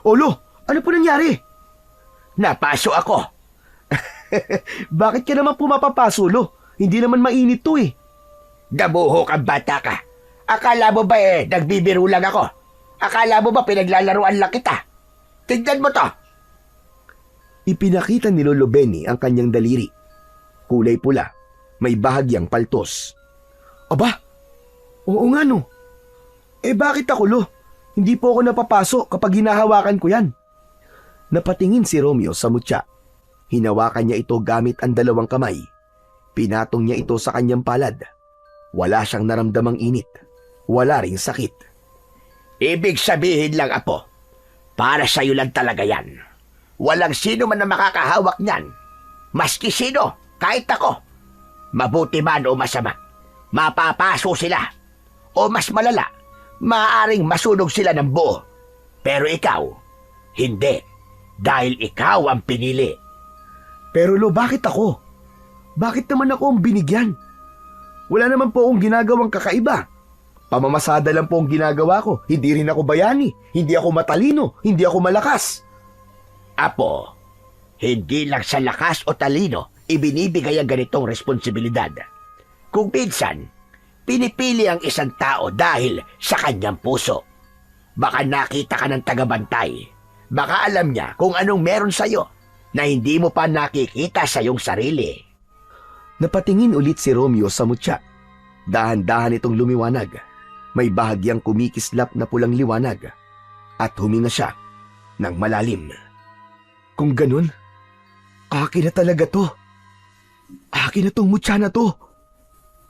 Olo, ano po nangyari? Napaso ako. Bakit ka naman pumapapaso, Lo? Hindi naman mainit to eh. Dabuho kang bata ka. Akala mo ba nagbibiro lang ako? Akala mo ba pinaglalaruan lang kita? Tignan mo to. Ipinakita ni Lolo Benny ang kanyang daliri. Kulay pula, may bahagyang paltos. Aba, oo nga no. Bakit ako, Lo? Hindi po ako napapaso kapag hinahawakan ko yan. Napatingin si Romeo sa mutya. Hinawakan niya ito gamit ang dalawang kamay. Pinatong niya ito sa kanyang palad. Wala siyang naramdamang init. Wala ring sakit. Ibig sabihin lang, Apo, para sa'yo lang talaga yan. Walang sino man na makakahawak niyan. Maski sino, kahit ako. Mabuti man o masama, mapapaso sila. O mas malala, maaaring masunog sila ng buo. Pero ikaw, hindi. Dahil ikaw ang pinili. Pero Lo, bakit ako? Bakit naman ako ang binigyan? Wala naman po akong ginagawang kakaiba. Pamamasada lang po ang ginagawa ko. Hindi rin ako bayani. Hindi ako matalino. Hindi ako malakas. Apo, hindi lang sa lakas o talino ibinibigay ang ganitong responsibilidad. Kung minsan, pinipili ang isang tao dahil sa kanyang puso. Baka nakita ka ng tagabantay. Baka alam niya kung anong meron sa'yo na hindi mo pa nakikita sa iyong sarili. Napatingin ulit si Romeo sa mutya. Dahan-dahan itong lumiwanag. May bahagyang kumikislap na pulang liwanag. At huminga siya ng malalim. Kung ganun, akin na talaga to. Akin na tong mutya na to.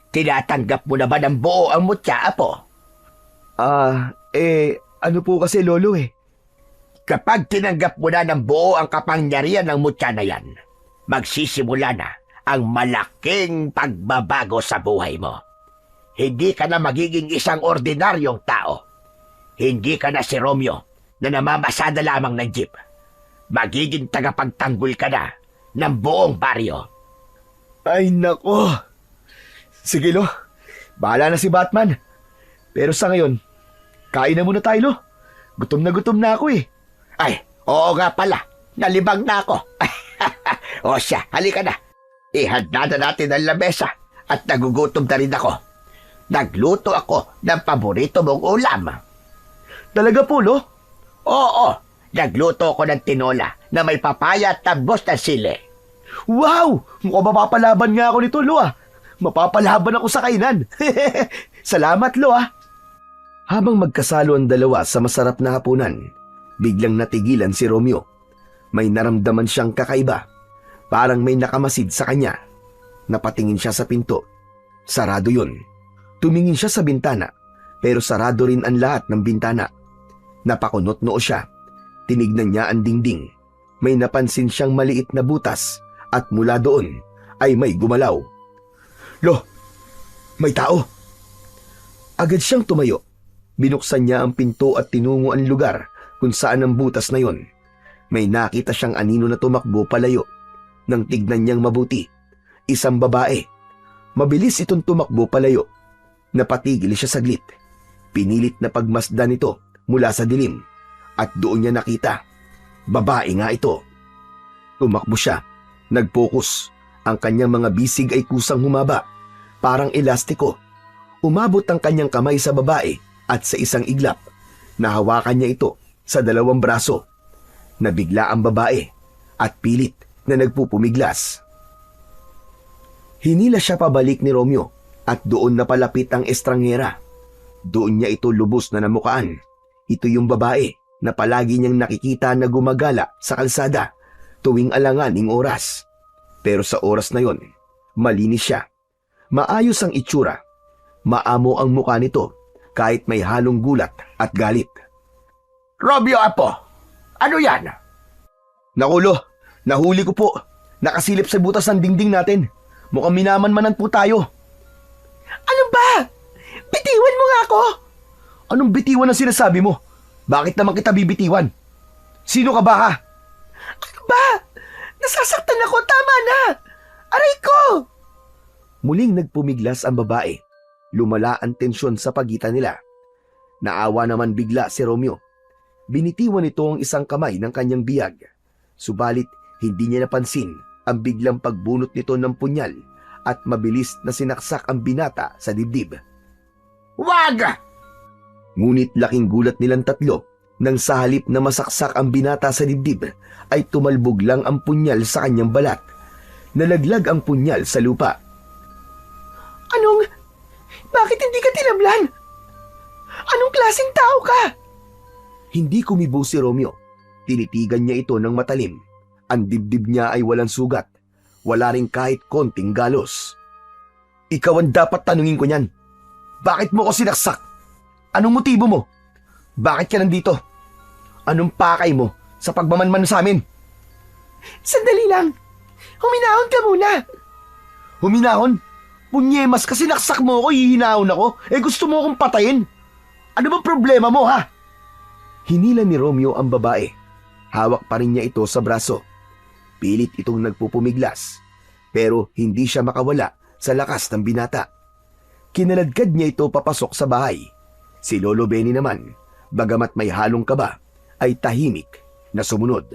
Tinatanggap mo na ba ng buo ang mutya, Apo? Ano po kasi, Lolo eh. Kapag tinanggap mo na ng buo ang kapangyarihan ng mutya na yan, magsisimula na ang malaking pagbabago sa buhay mo. Hindi ka na magiging isang ordinaryong tao. Hindi ka na si Romeo na namamasada lamang ng jeep. Magiging tagapagtanggol ka na ng buong baryo. Ay nako. Sige Lo, bahala na si Batman. Pero sa ngayon, kain na muna tayo Lo. Gutom na ako eh. Ay, oo nga pala. Nalibang na ako. O siya, halika na. Ihanda na natin ang lamesa at nagugutom na rin ako. Nagluto ako ng paborito mong ulam. Talaga po, Lo? Oo, nagluto ako ng tinola na may papaya at tambos na sili. Wow! Mukhang mapapalaban nga ako nito, Lo ah. Mapapalaban ako sa kainan. Salamat, Lo ah. Habang magkasalo ang dalawa sa masarap na hapunan, biglang natigilan si Romeo. May naramdaman siyang kakaiba. Parang may nakamasid sa kanya. Napatingin siya sa pinto. Sarado yun. Tumingin siya sa bintana, pero sarado rin ang lahat ng bintana. Napakunot noo siya. Tinignan niya ang dingding. May napansin siyang maliit na butas at mula doon ay may gumalaw. Lo, may tao. Agad siyang tumayo. Binuksan niya ang pinto at tinungo ang lugar kung saan ang butas na yon. May nakita siyang anino na tumakbo palayo. Nang tignan niyang mabuti, isang babae. Mabilis itong tumakbo palayo. Napatigil siya saglit. Pinilit na pagmasdan ito mula sa dilim. At doon niya nakita. Babae nga ito. Tumakbo siya. Nag-focus. Ang kanyang mga bisig ay kusang humaba. Parang elastiko. Umabot ang kanyang kamay sa babae at sa isang iglap. Nahawakan niya ito sa dalawang braso. Nabigla ang babae at pilit na nagpupumiglas. Hinila siya pabalik ni Romeo at doon napalapit ang estranghera. Doon niya ito lubos na namukaan. Ito yung babae na palagi niyang nakikita na gumagala sa kalsada tuwing alanganing oras. Pero sa oras na yon, malinis siya. Maayos ang itsura. Maamo ang mukha nito kahit may halong gulat at galit. Romeo, apo, ano yan? Nakulo, nahuli ko po. Nakasilip sa butas ng dingding natin. Mukhang minamanmanan po tayo. Ano ba? Bitiwan mo nga ako! Anong bitiwan ang sinasabi mo? Bakit naman kita bibitiwan? Sino ka ba ha? Ano ba? Nasasaktan ako, tama na! Aray ko! Muling nagpumiglas ang babae. Lumala ang tensyon sa pagitan nila. Naawa naman bigla si Romeo. Binitiwan nito ang isang kamay ng kanyang biyag. Subalit hindi niya napansin ang biglang pagbunot nito ng punyal at mabilis na sinaksak ang binata sa dibdib. Wag! Ngunit laking gulat nilang tatlo nang sa halip na masaksak ang binata sa dibdib ay tumalbog lang ang punyal sa kanyang balat. Nalaglag ang punyal sa lupa. Bakit hindi ka tinablan? Anong klaseng tao ka? Hindi kumibo si Romeo. Tinitigan niya ito ng matalim. Ang dibdib niya ay walang sugat. Wala rin kahit konting galos. Ikaw ang dapat tanungin ko niyan. Bakit mo ko sinaksak? Anong motibo mo? Bakit ka nandito? Anong pakay mo sa pagmamanman sa amin? Sandali lang. Huminahon ka muna. Huminahon? Punyemas kasi naksak mo ako, hihinahon ako. Gusto mo akong patayin? Ano ba problema mo ha? Hinila ni Romeo ang babae. Hawak pa rin niya ito sa braso. Pilit itong nagpupumiglas. Pero hindi siya makawala sa lakas ng binata. Kinaladkad niya ito papasok sa bahay. Si Lolo Benny naman, bagamat may halong kaba, ay tahimik na sumunod.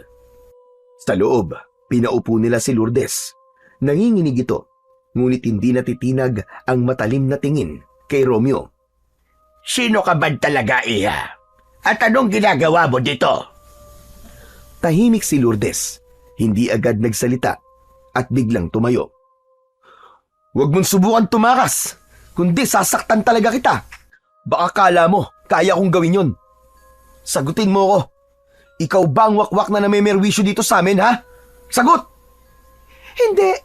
Sa loob, pinaupo nila si Lourdes. Nanginginig ito, ngunit hindi natitinag ang matalim na tingin kay Romeo. Sino ka ba talaga, Iha? At anong ginagawa mo dito? Tahimik si Lourdes, hindi agad nagsalita at biglang tumayo. Huwag mong subukan tumakas, kundi sasaktan talaga kita. Baka kala mo, kaya kong gawin yon. Sagutin mo ko. Ikaw ba ang wakwak na namemerwisyo dito sa amin, ha? Sagot! Hindi.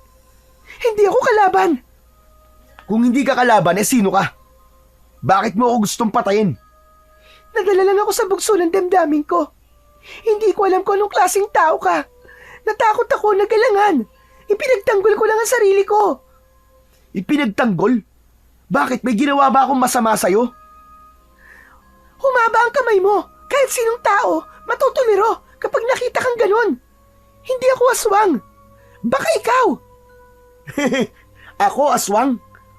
Hindi ako kalaban. Kung hindi ka kalaban, sino ka? Bakit mo ako gustong patayin? Nadala lang ako sa bugso ng damdamin ko. Hindi ko alam kung anong klaseng tao ka. Natakot ako, nagalangan. Ipinagtanggol ko lang ang sarili ko. Ipinagtanggol? Bakit? May ginawa ba akong masama sa'yo? Humaba ang kamay mo. Kahit sinong tao, matutuliro kapag nakita kang ganon. Hindi ako aswang. Baka ikaw. Ako aswang?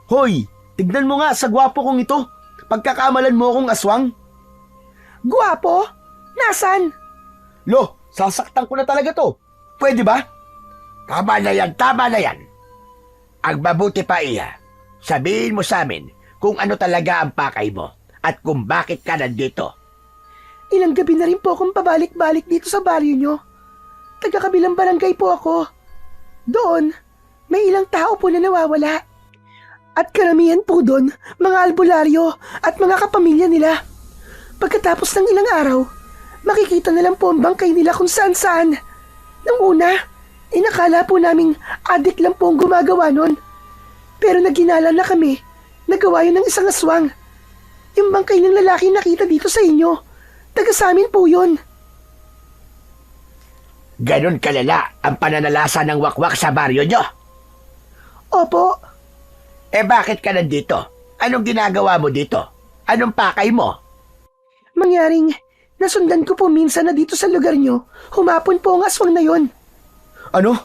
Hoy, tignan mo nga sa gwapo kong ito. Pagkakamalan mo akong aswang. Guwapo? Nasaan? Lo, sasaktan ko na talaga to. Pwede ba? Tama na yan, tama na yan. Ang mabuti pa, Iha, sabihin mo sa amin kung ano talaga ang pakay mo at kung bakit ka nandito. Ilang gabi na rin po akong pabalik-balik dito sa baryo nyo. Taga-kabilang barangay po ako. Doon, may ilang tao po na nawawala. At karamihan po doon, mga albularyo at mga kapamilya nila. Pagkatapos ng ilang araw, makikita na lang po ang bangkay nila kung saan-saan. Nung una, inakala po naming adik lang po ang gumagawa nun. Pero naginala na kami, nagawa yun ng isang aswang. Yung bangkay ng lalaki nakita dito sa inyo, taga sa amin po yun. Ganon kalala ang pananalasa ng wakwak sa baryo nyo? Opo. Bakit ka nandito? Anong ginagawa mo dito? Anong pakay mo? Mangyaring, nasundan ko po minsan na dito sa lugar nyo, humapon po ang aswang na yon. Ano?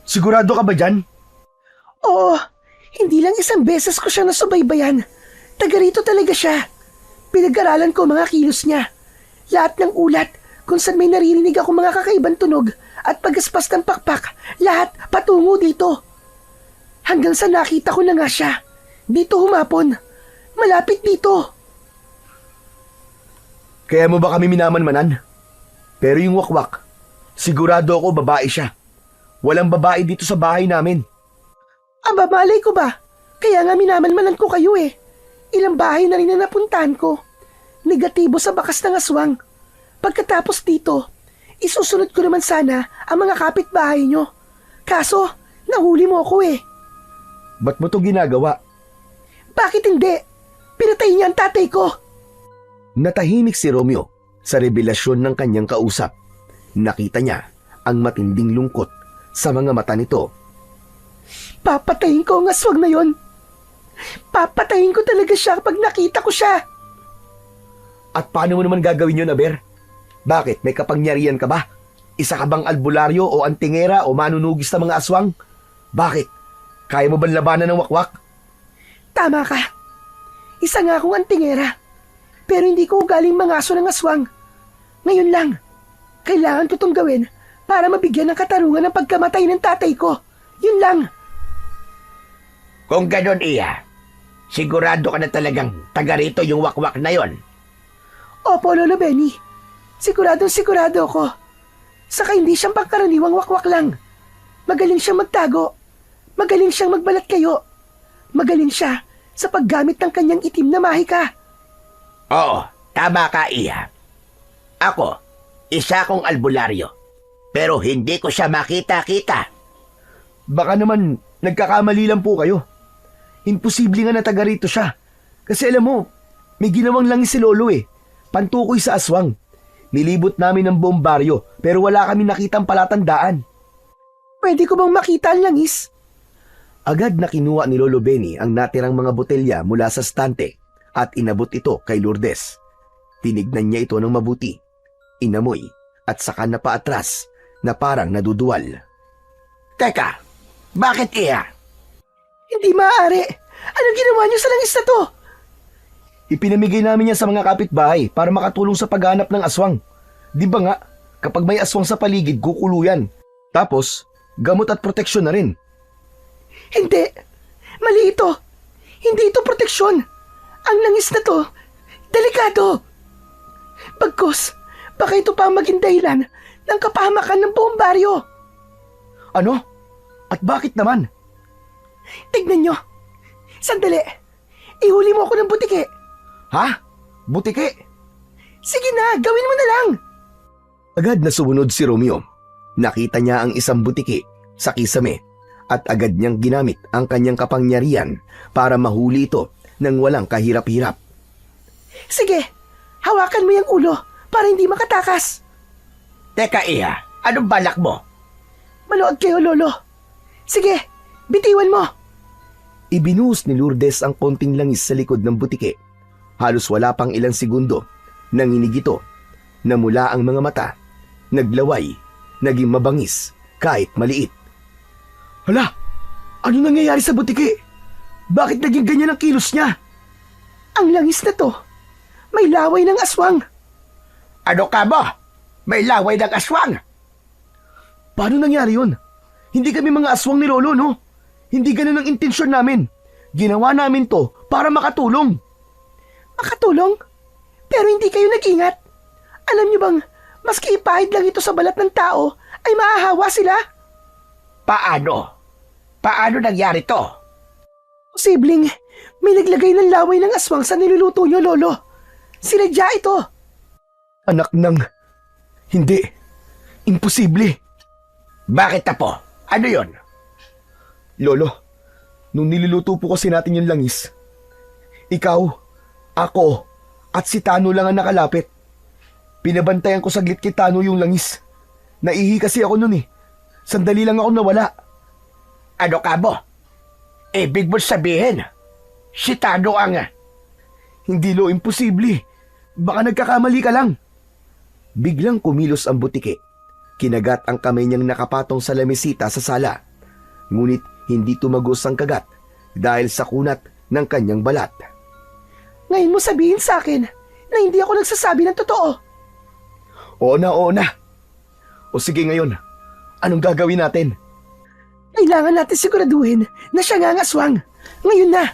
Sigurado ka ba dyan? Oo, hindi lang isang beses ko siya nasubaybayan. Taga rito talaga siya. Pinag-aralan ko mga kilos niya. Lahat ng ulat, kung saan may naririnig ako mga kakaibang tunog at pagaspas ng pakpak, lahat patungo dito. Hanggang sa nakita ko na nga siya. Dito humapon. Malapit dito. Kaya mo ba kami minamanmanan? Pero yung wakwak, sigurado ako babae siya. Walang babae dito sa bahay namin. Aba, malay ko ba? Kaya nga minamanmanan ko kayo eh. Ilang bahay na rin na napuntahan ko. Negatibo sa bakas ng aswang. Pagkatapos dito, isusunod ko naman sana ang mga kapitbahay nyo. Kaso, nahuli mo ako eh. Ba't mo to ginagawa? Bakit hindi? Pinatay niya ang tatay ko. Natahimik si Romeo sa revelasyon ng kanyang kausap. Nakita niya ang matinding lungkot sa mga mata nito. Papatayin ko ang aswang na yon. Papatayin ko talaga siya pag nakita ko siya. At paano mo naman gagawin yun, Aber? Bakit? May kapangyarihan ka ba? Isa ka bang albularyo o antingera o manunugis ng mga aswang? Bakit? Kaya mo bang labanan ng wakwak? Tama ka. Isa nga akong antingera. Pero hindi ko galing mangaso ng aswang. Ngayon lang, kailangan ko itong gawin para mabigyan ng katarungan ng pagkamatay ng tatay ko. Yun lang. Kung ganon, Iya, sigurado ka na talagang taga rito yung wakwak na yon. Opo, Lolo Benny. Sigurado ako. Saka hindi siyang pangkaraniwang wakwak lang. Magaling siyang magtago. Magaling siyang magbalat kayo. Magaling siya sa paggamit ng kanyang itim na mahika. Oo, tama ka, Iya. Ako, isa kong albularyo. Pero hindi ko siya makita-kita. Baka naman nagkakamali lang po kayo. Imposible nga na taga rito siya. Kasi alam mo, may ginawang langis si Lolo eh. Pantukoy sa aswang. Nilibot namin ng buong baryo pero wala kami nakitang palatandaan. Pwede ko bang makita ang langis? Agad na kinuha ni Lolo Benny ang natirang mga botelya mula sa stante at inabot ito kay Lourdes. Tinignan niya ito ng mabuti, inamoy at saka na paatras na parang naduduwal. Teka, bakit, Iya? Hindi maaari. Anong ginawa niyo sa langis na to? Ipinamigay namin yan sa mga kapitbahay para makatulong sa paghanap ng aswang. Di ba nga, kapag may aswang sa paligid, kukulo yan. Tapos, gamot at proteksyon na rin. Hindi. Mali ito. Hindi ito proteksyon. Ang langis na to, delikado. Bagkus, baka ito pa ang maging dahilan ng kapahamakan ng buong baryo. Ano? At bakit naman? Tignan nyo. Sandali. Ihuli mo ako ng butike. Ha? Butike? Sige na, gawin mo na lang. Agad na sumunod si Romeo. Nakita niya ang isang butike sa kisame at agad niyang ginamit ang kanyang kapangyarihan para mahuli ito nang walang kahirap-hirap. Sige, hawakan mo yung ulo para hindi makatakas. Teka, Iya, anong balak mo? Maluwag kayo, Lolo. Sige, bitiwan mo. Ibinuhos ni Lourdes ang konting langis sa likod ng butike. Halos wala pang ilang segundo, nanginig ito, namula ang mga mata, naglaway, naging mabangis, kahit maliit. Hala, ano nangyayari sa butike? Bakit naging ganyan ang kilos niya? Ang langis na to, may laway ng aswang. Ano ka ba? May laway ng aswang. Paano nangyari yun? Hindi kami mga aswang ni Lolo, no? Hindi ganun ang intensyon namin. Ginawa namin to para makatulong. Makatulong? Pero hindi kayo nag-ingat. Alam niyo bang, maski ipahid lang ito sa balat ng tao, ay maahawa sila? Paano? Paano nangyari to? Posibleng, may naglagay ng laway ng aswang sa niluluto niyo, Lolo. Sinadya ito. Anak ng... Hindi. Imposible. Bakit na po? Ano yon? Lolo, nung niluluto po kasi natin yung langis, ikaw, ako, at si Tano lang ang nakalapit. Pinabantayan ko saglit kay Tano yung langis. Naihi kasi ako nun eh. Sandali lang ako nawala. Ano ka mo? Ibig mo sabihin, si Tano ang... Hindi lo, imposible. Baka nagkakamali ka lang. Biglang kumilos ang butike. Kinagat ang kamay niyang nakapatong sa lamesita sa sala. Ngunit hindi tumagos ang kagat dahil sa kunat ng kanyang balat. Ngayon mo sabihin sa akin na hindi ako nagsasabi ng totoo. Oo na. O sige ngayon, anong gagawin natin? Kailangan natin siguraduhin na siya nga ang aswang. Ngayon na.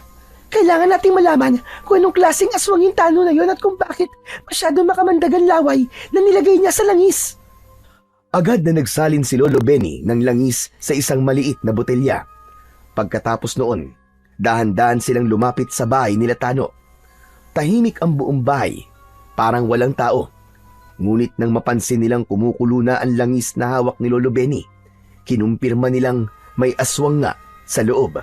Kailangan nating malaman kung anong klaseng aswang yung Tano na yon at kung bakit masyado makamandagang laway na nilagay niya sa langis. Agad na nagsalin si Lolo Benny ng langis sa isang maliit na botelya. Pagkatapos noon, dahan-dahan silang lumapit sa bahay nila Tano. Tahimik ang buong bahay, parang walang tao. Ngunit nang mapansin nilang kumukulo na ang langis na hawak ni Lolo Benny, kinumpirma nilang may aswang nga sa loob.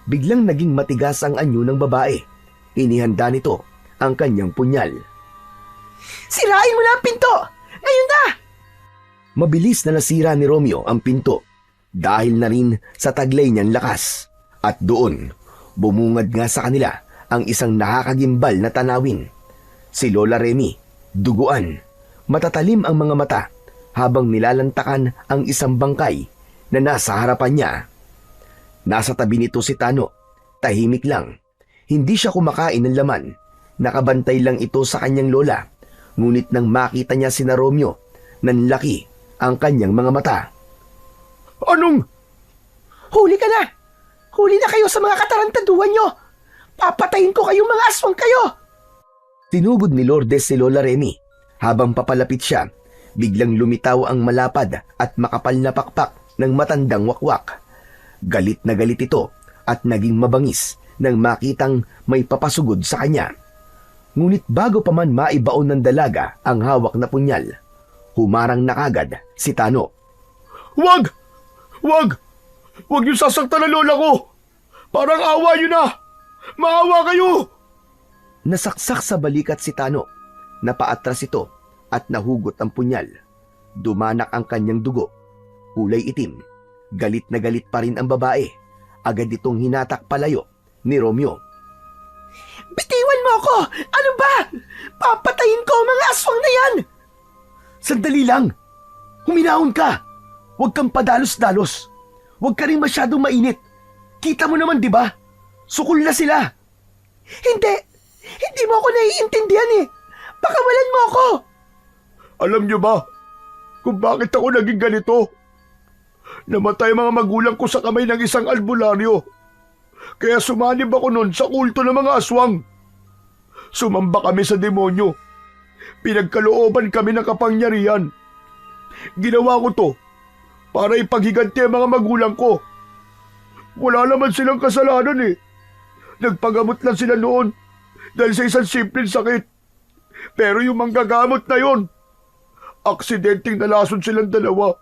Biglang naging matigas ang anyo ng babae. Inihanda nito ang kanyang punyal. Sirain mo na ang pinto! Ngayon na! Mabilis na nasira ni Romeo ang pinto dahil na rin sa taglay niyang lakas. At doon, bumungad nga sa kanila ang isang nakakagimbal na tanawin. Si Lola Remy, duguan, matatalim ang mga mata habang nilalantakan ang isang bangkay na nasa harapan niya. Nasa tabi nito si Tano, tahimik lang. Hindi siya kumakain ng laman. Nakabantay lang ito sa kanyang lola. Ngunit nang makita niya sina Romeo, nanlaki ang kanyang mga mata. Anong? Huli ka na! Huli na kayo sa mga katarantaduhan nyo! Papatayin ko kayong mga aswang kayo! Tinugod ni Lourdes si Lola Remy. Habang papalapit siya, biglang lumitaw ang malapad at makapal na pakpak ng matandang wakwak. Galit na galit ito at naging mabangis nang makitang may papasugod sa kanya. Ngunit bago pa man maibaon ng dalaga ang hawak na punyal, humarang na kagad si Tano. Wag! Wag! Wag niyo sasaktan ang lola ko! Parang awa niyo na! Maawa kayo! Nasaksak sa balikat si Tano. Napaatras ito at nahugot ang punyal. Dumanak ang kanyang dugo. Kulay itim. Galit na galit pa rin ang babae. Agad itong hinatak palayo ni Romeo. Bitiwan mo ako! Ano ba? Papatayin ko ang mga aswang na yan! Sandali lang! Huminahon ka! Huwag kang padalos-dalos. Huwag ka rin masyadong mainit. Kita mo naman, di ba? Sukol na sila. Hindi! Hindi mo ako naiintindihan eh! Pakawalan mo ako! Alam niyo ba kung bakit ako naging ganito? Namatay mga magulang ko sa kamay ng isang albularyo. Kaya sumanib ako noon sa kulto ng mga aswang. Sumamba kami sa demonyo. Pinagkalooban kami ng kapangyarihan. Ginawa ko to para ipaghiganti ang mga magulang ko. Wala naman silang kasalanan eh. Nagpagamot lang sila noon dahil sa isang simpleng sakit. Pero yung manggagamot na yon, aksidenteng nalason silang dalawa.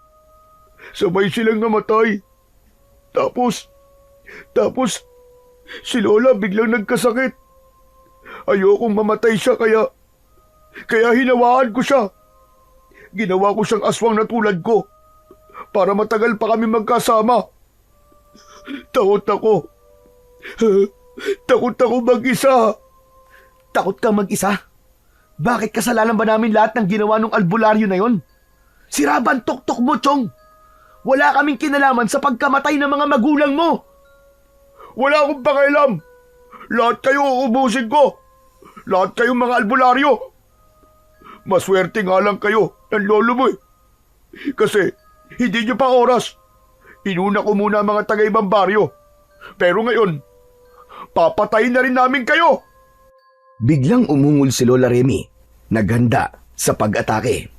Sabay silang namatay. Tapos, si Lola biglang nagkasakit. Ayokong mamatay siya kaya hinawaan ko siya. Ginawa ko siyang aswang na tulad ko para matagal pa kami magkasama. Takot ako. Takot ako mag-isa. Takot ka mag-isa? Bakit kasalanan ba namin lahat ng ginawa ng albularyo na yon? Sira ba ang tuktok mo, Chong? Wala kaming kinalaman sa pagkamatay ng mga magulang mo. Wala akong pakialam. Lahat kayo uubusin ko. Lahat kayong mga albularyo. Maswerte nga lang kayo ng lolo mo eh. Kasi hindi nyo pa oras. Inuna ko muna ang mga taga-ibang baryo. Pero ngayon, papatayin na rin namin kayo. Biglang umungol si Lola Remy, naghanda sa pag-atake.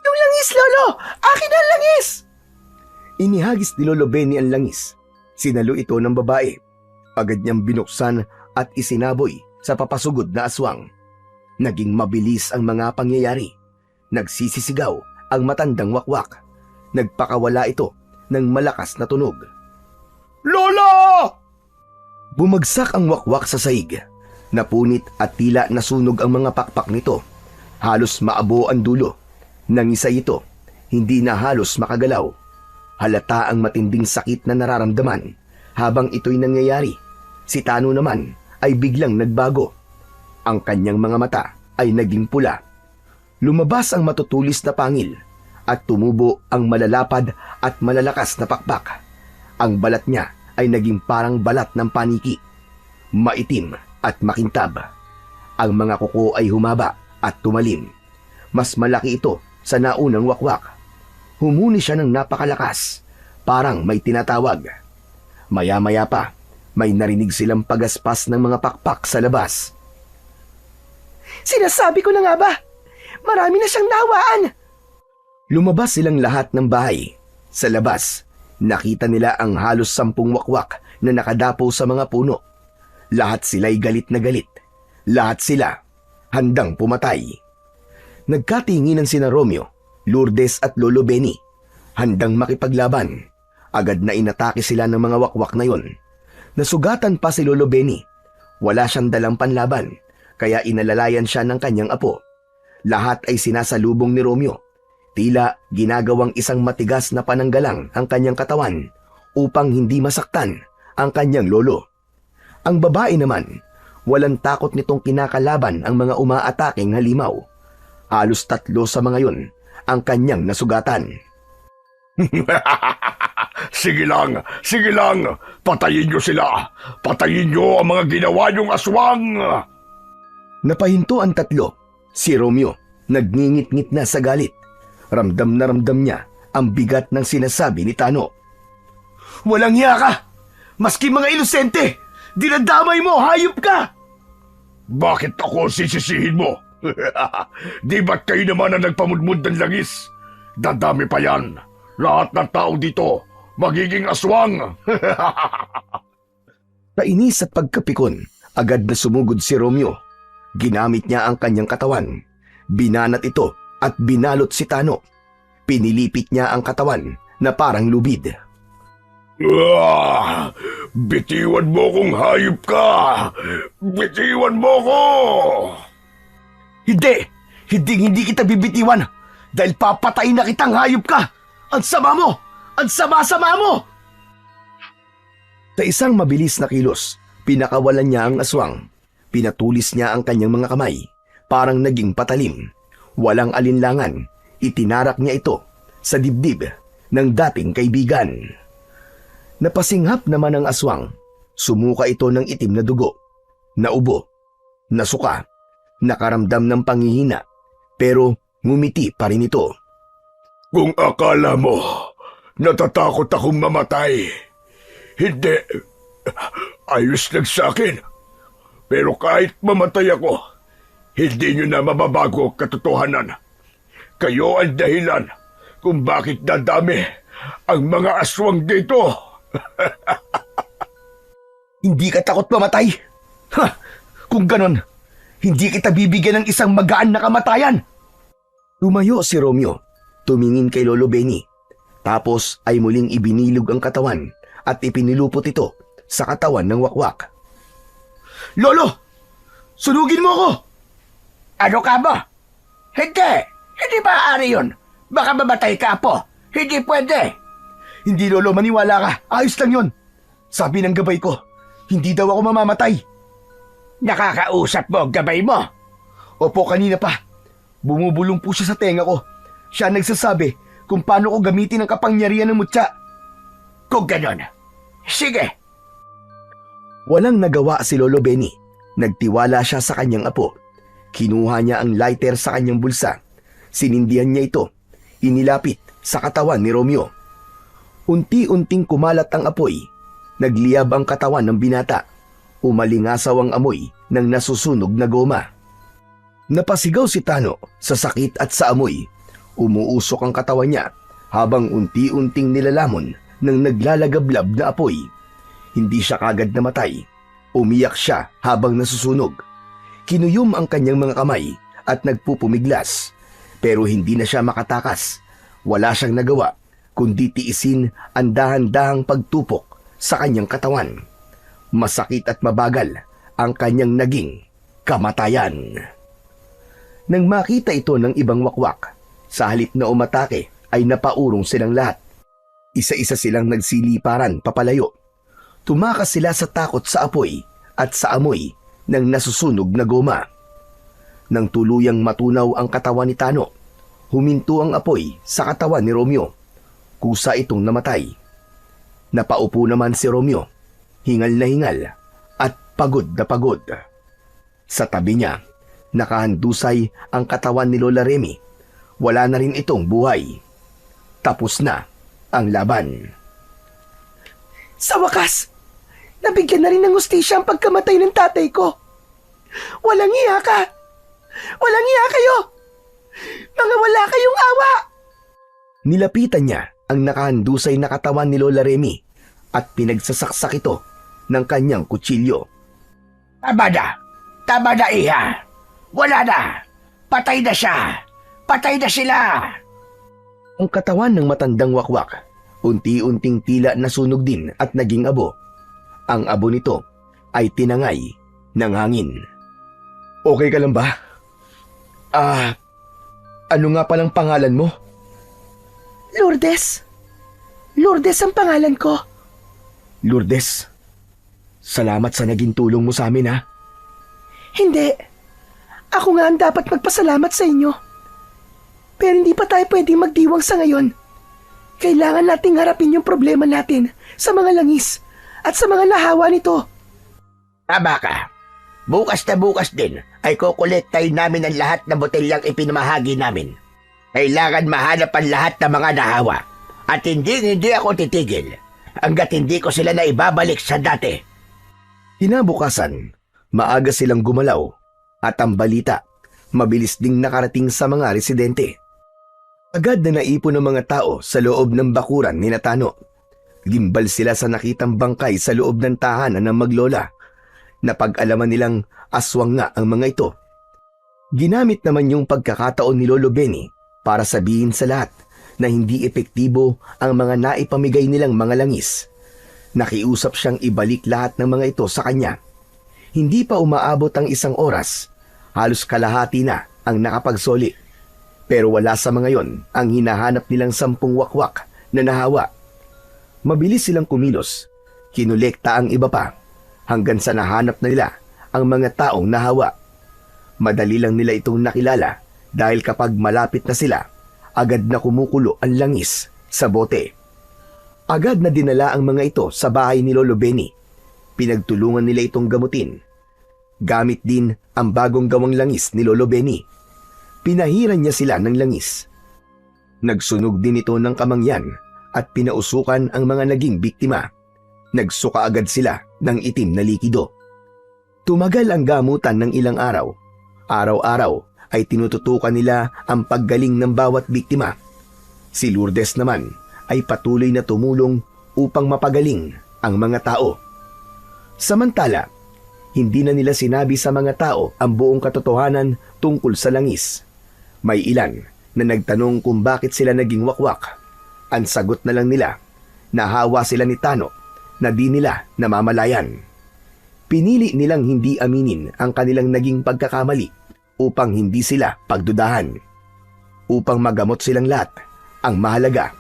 Yung langis, Lolo! Akin ang langis! Inihagis ni Lolo Benny ang langis. Sinalo ito ng babae. Agad niyang binuksan at isinaboy sa papasugod na aswang. Naging mabilis ang mga pangyayari. Nagsisisigaw ang matandang wakwak. Nagpakawala ito ng malakas na tunog. Lola! Bumagsak ang wakwak sa saig. Napunit at tila nasunog ang mga pakpak nito. Halos maabo ang dulo. Nangisay ito, hindi na halos makagalaw. Halata ang matinding sakit na nararamdaman habang ito'y nangyayari. Si Tano naman ay biglang nagbago. Ang kanyang mga mata ay naging pula. Lumabas ang matutulis na pangil at tumubo ang malalapad at malalakas na pakpak. Ang balat niya ay naging parang balat ng paniki. Maitim at makintab. Ang mga kuko ay humaba at tumalim. Mas malaki ito sa naunang wakwak. Humuni siya ng napakalakas, parang may tinatawag. Maya-maya pa, May narinig silang pagaspas ng mga pakpak sa labas. Sinasabi ko na nga ba? Marami na siyang nawaan. Lumabas silang lahat ng bahay. Sa labas, nakita nila ang halos 10 wakwak na nakadapo sa mga puno. Lahat sila'y galit na galit. Lahat sila handang pumatay. Nagkatinginan sina Romeo, Lourdes at Lolo Benny. Handang makipaglaban. Agad na inatake sila ng mga wakwak na yon. Nasugatan pa si Lolo Benny. Wala siyang dalang panlaban, kaya inalalayan siya ng kanyang apo. Lahat ay sinasalubong ni Romeo. Tila ginagawang isang matigas na pananggalang ang kanyang katawan upang hindi masaktan ang kanyang lolo. Ang babae naman, walang takot nitong kinakalaban ang mga umaataking halimaw. Halos 3 sa mga yon ang kanyang nasugatan. Sige lang, patayin niyo sila. Patayin niyo ang mga ginawa niyong aswang. Napahinto ang 3. Si Romeo, nagngingit-ngit na sa galit. Ramdam na ramdam niya ang bigat ng sinasabi ni Tano. Walang hiya ka! Maski mga inosente, dinadamay mo, hayop ka! Bakit ako sisisihin mo? Di ba't kayo naman ang nagpamudmud ng langis? Dadami pa yan. Lahat ng tao dito magiging aswang. Kainis at pagkapikon, agad na sumugod si Romeo. Ginamit niya ang kanyang katawan. Binanat ito at binalot si Tano. Pinilipit niya ang katawan na parang lubid. Bitiwan mo kung hayop ka! Bitiwan mo ko! Hindi kita bibitiwan dahil papatayin na kitang hayop ka! Ang sama mo! Ang sama-sama mo! Sa isang mabilis na kilos, pinakawalan niya ang aswang. Pinatulis niya ang kanyang mga kamay, parang naging patalim. Walang alinlangan, itinarak niya ito sa dibdib ng dating kaibigan. Napasinghap naman ang aswang. Sumuka ito ng itim na dugo. Naubo, nasuka, nakaramdam ng panghihina, pero ngumiti pa rin ito. Kung akala mo, natatakot akong mamatay. Hindi. Ayos lang sa akin. Pero kahit mamatay ako, hindi nyo na mababago ang katotohanan. Kayo ang dahilan kung bakit dadami ang mga aswang dito. Hindi ka takot mamatay? Ha! Kung ganon, hindi kita bibigyan ng isang magaan na kamatayan. Tumayo si Romeo, tumingin kay Lolo Benny. Tapos ay muling ibinilog ang katawan at ipinilupot ito sa katawan ng wakwak. Lolo! Sunugin mo ako! Ano ka ba? Hindi maaari yun. Baka mamatay ka po. Hindi pwede. Hindi, Lolo, maniwala ka. Ayos lang yun. Sabi ng gabay ko, hindi daw ako mamamatay. Nakakausap mo ang gabay mo. Opo, kanina pa. Bumubulong po siya sa tenga ko. Siya nagsasabi kung paano ko gamitin ang kapangyarihan ng mutya. Kung ganon, sige. Walang nagawa si Lolo Benny. Nagtiwala siya sa kanyang apo. Kinuha niya ang lighter sa kanyang bulsa. Sinindihan niya ito. Inilapit sa katawan ni Romeo. Unti-unting kumalat ang apoy. Nagliyab ang katawan ng binata. Umalingasaw ang amoy ng nasusunog na goma. Napasigaw si Tano sa sakit at sa amoy. Umuusok ang katawan niya habang unti-unting nilalamon ng naglalagablab na apoy. Hindi siya kagad namatay. Umiyak siya habang nasusunog. Kinuyom ang kanyang mga kamay at nagpupumiglas. Pero hindi na siya makatakas. Wala siyang nagawa kundi tiisin ang dahan-dahang pagtupok sa kanyang katawan. Masakit at mabagal ang kanyang naging kamatayan. Nang makita ito ng ibang wakwak, sa halip na umatake ay napaurong silang lahat. Isa-isa silang nagsiliparan papalayo. Tumakas sila sa takot sa apoy at sa amoy ng nasusunog na goma. Nang tuluyang matunaw ang katawan ni Tano, huminto ang apoy sa katawan ni Romeo. Kusa itong namatay. Napaupo naman si Romeo, hingal na hingal at pagod na pagod. Sa tabi niya, nakahandusay ang katawan ni Lola Remy. Wala na rin itong buhay. Tapos na ang laban. Sa wakas, Nabigyan na rin ng hustisya ang pagkamatay ng tatay ko. Walang iya ka! Walang iya kayo! Mga wala kayong awa! Nilapitan niya ang nakahandusay na katawan ni Lola Remy at pinagsasaksak ito ng kanyang kutsilyo. Tama na! Tama na, iha! Wala na! Patay na siya! Patay na sila! Ang katawan ng matandang wakwak, unti-unting tila nasunog din at naging abo. Ang abo nito ay tinangay ng hangin. Okay ka lang ba? Ano nga palang pangalan mo? Lourdes. Lourdes ang pangalan ko. Lourdes, salamat sa naging tulong mo sa amin, ha? Hindi. Ako nga ang dapat magpasalamat sa inyo. Pero hindi pa tayo pwedeng magdiwang sa ngayon. Kailangan nating harapin yung problema natin sa mga langis at sa mga nahawa nito. Tama ka. Bukas na bukas din ay kukolektahin namin ang lahat ng botelyang ipinamahagi namin. Kailangan mahanap ang lahat ng mga nahawa. At hindi ako titigil hanggat hindi ko sila na ibabalik sa dati. Kinabukasan, maaga silang gumalaw at ang balita, mabilis ding nakarating sa mga residente. Agad na naipon ng mga tao sa loob ng bakuran ni Natano. Gimbal sila sa nakitang bangkay sa loob ng tahanan ng maglola. Napag-alaman nilang aswang nga ang mga ito. Ginamit naman yung pagkakataon ni Lolo Benny para sabihin sa lahat na hindi epektibo ang mga naipamigay nilang mga langis. Nakiusap siyang ibalik lahat ng mga ito sa kanya. Hindi pa umaabot ang 1 oras, halos kalahati na ang nakapagsoli. Pero wala sa mga yon ang hinahanap nilang 10 wakwak na nahawa. Mabilis silang kumilos, kinolekta ang iba pa, hanggang sa nahanap na nila ang mga taong nahawa. Madali lang nila itong nakilala dahil kapag malapit na sila, agad na kumukulo ang langis sa bote. Agad na dinala ang mga ito sa bahay ni Lolo Benny. Pinagtulungan nila itong gamutin. Gamit din ang bagong gawang langis ni Lolo Benny. Pinahiran niya sila ng langis. Nagsunog din ito ng kamangyan at pinausukan ang mga naging biktima. Nagsuka agad sila ng itim na likido. Tumagal ang gamutan ng ilang araw. Araw-araw ay tinututukan nila ang paggaling ng bawat biktima. Si Lourdes naman ay patuloy na tumulong upang mapagaling ang mga tao. Samantala, hindi na nila sinabi sa mga tao ang buong katotohanan tungkol sa langis. May ilan na nagtanong kung bakit sila naging wakwak. Ang sagot na lang nila, nahawa sila ni Tano na di nila namamalayan. Pinili nilang hindi aminin ang kanilang naging pagkakamali upang hindi sila pagdudahan. Upang magamot silang lahat, ang mahalaga,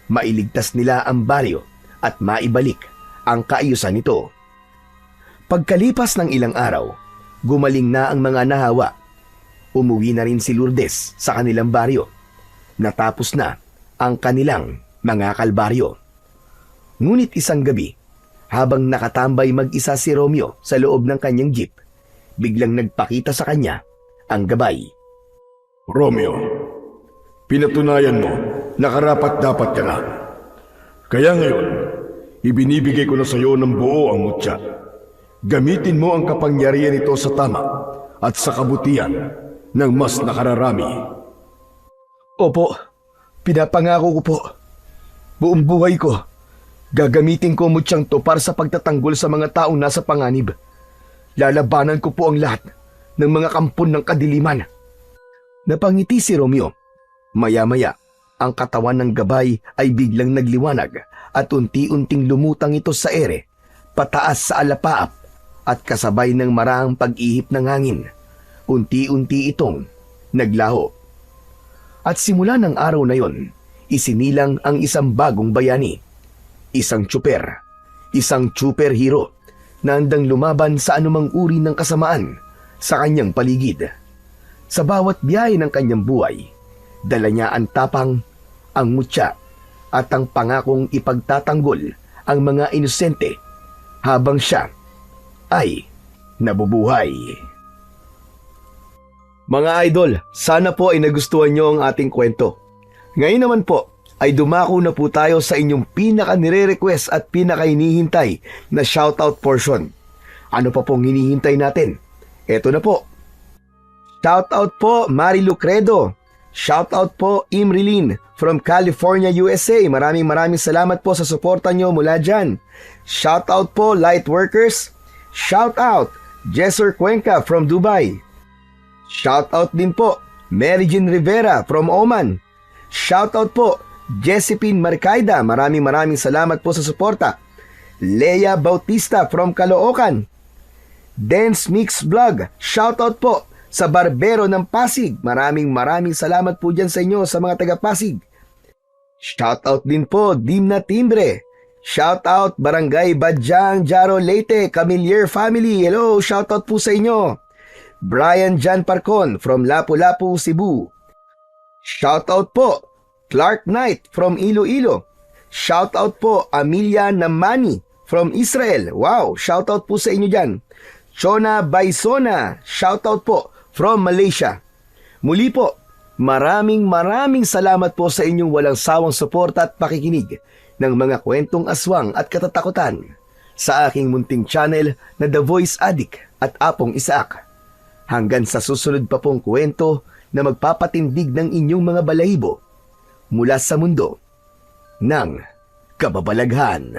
mailigtas nila ang baryo at maibalik ang kaayusan nito. Pagkalipas ng ilang araw, gumaling na ang mga nahawa. Umuwi na rin si Lourdes sa kanilang baryo. Natapos na ang kanilang mga kalbaryo. Ngunit isang gabi, habang nakatambay mag-isa si Romeo sa loob ng kanyang jeep, biglang nagpakita sa kanya ang gabay. Romeo, pinatunayan mo na karapat-dapat ka na. Kaya ngayon, ibinibigay ko na sa iyo ng buo ang mutya. Gamitin mo ang kapangyarihan nito sa tama at sa kabutihan ng mas nakararami. Opo, pinapangako ko po. Buong buhay ko, gagamitin ko ang mutyang to para sa pagtatanggol sa mga taong nasa panganib. Lalabanan ko po ang lahat ng mga kampon ng kadiliman. Napangiti si Romeo. Maya-maya, ang katawan ng gabay ay biglang nagliwanag at unti-unting lumutang ito sa ere, pataas sa alapaap at kasabay ng maraang pag-ihip ng hangin. Unti-unti itong naglaho. At simula ng araw na yon, isinilang ang isang bagong bayani. Isang tsuper, isang superhero na handang lumaban sa anumang uri ng kasamaan sa kanyang paligid. Sa bawat biyahe ng kanyang buhay, dala niya ang tapang, ang mutya at ang pangakong ipagtatanggol ang mga inosente habang siya ay nabubuhay. Mga idol, sana po ay nagustuhan nyo ang ating kwento. Ngayon naman po ay dumako na po tayo sa inyong pinaka-nire-request at pinaka-hinihintay na shoutout portion. Ano pa pong hinihintay natin? Eto na po. Shoutout po Mari Lucredo. Shoutout po Imrilin from California, USA. Maraming salamat po sa suporta nyo mula dyan. Shoutout po Lightworkers. Shoutout Jesser Cuenca from Dubai. Shoutout din po Mary Jean Rivera from Oman. Shoutout po Josephine Marcaida. Maraming salamat po sa suporta. Leia Bautista from Caloocan. Dance Mix Vlog. Shoutout po sa Barbero ng Pasig. Maraming salamat po dyan sa inyo sa mga taga-Pasig. Shoutout din po Dimna Timbre. Shoutout Barangay Badyang, Jaro, Leyte, Camillier Family. Hello, shoutout po sa inyo. Brian Jan Parcon from Lapu-Lapu, Cebu. Shoutout po Clark Knight from Iloilo. Shoutout po Amelia Namani from Israel. Wow, shoutout po sa inyo dyan. Chona Baisona, shoutout po from Malaysia. Muli po, maraming salamat po sa inyong walang sawang suporta at pakikinig ng mga kwentong aswang at katatakutan sa aking munting channel na The Voice Addict at Apong Isaac. Hanggang sa susunod pa pong kwento na magpapatindig ng inyong mga balahibo mula sa mundo ng kababalaghan.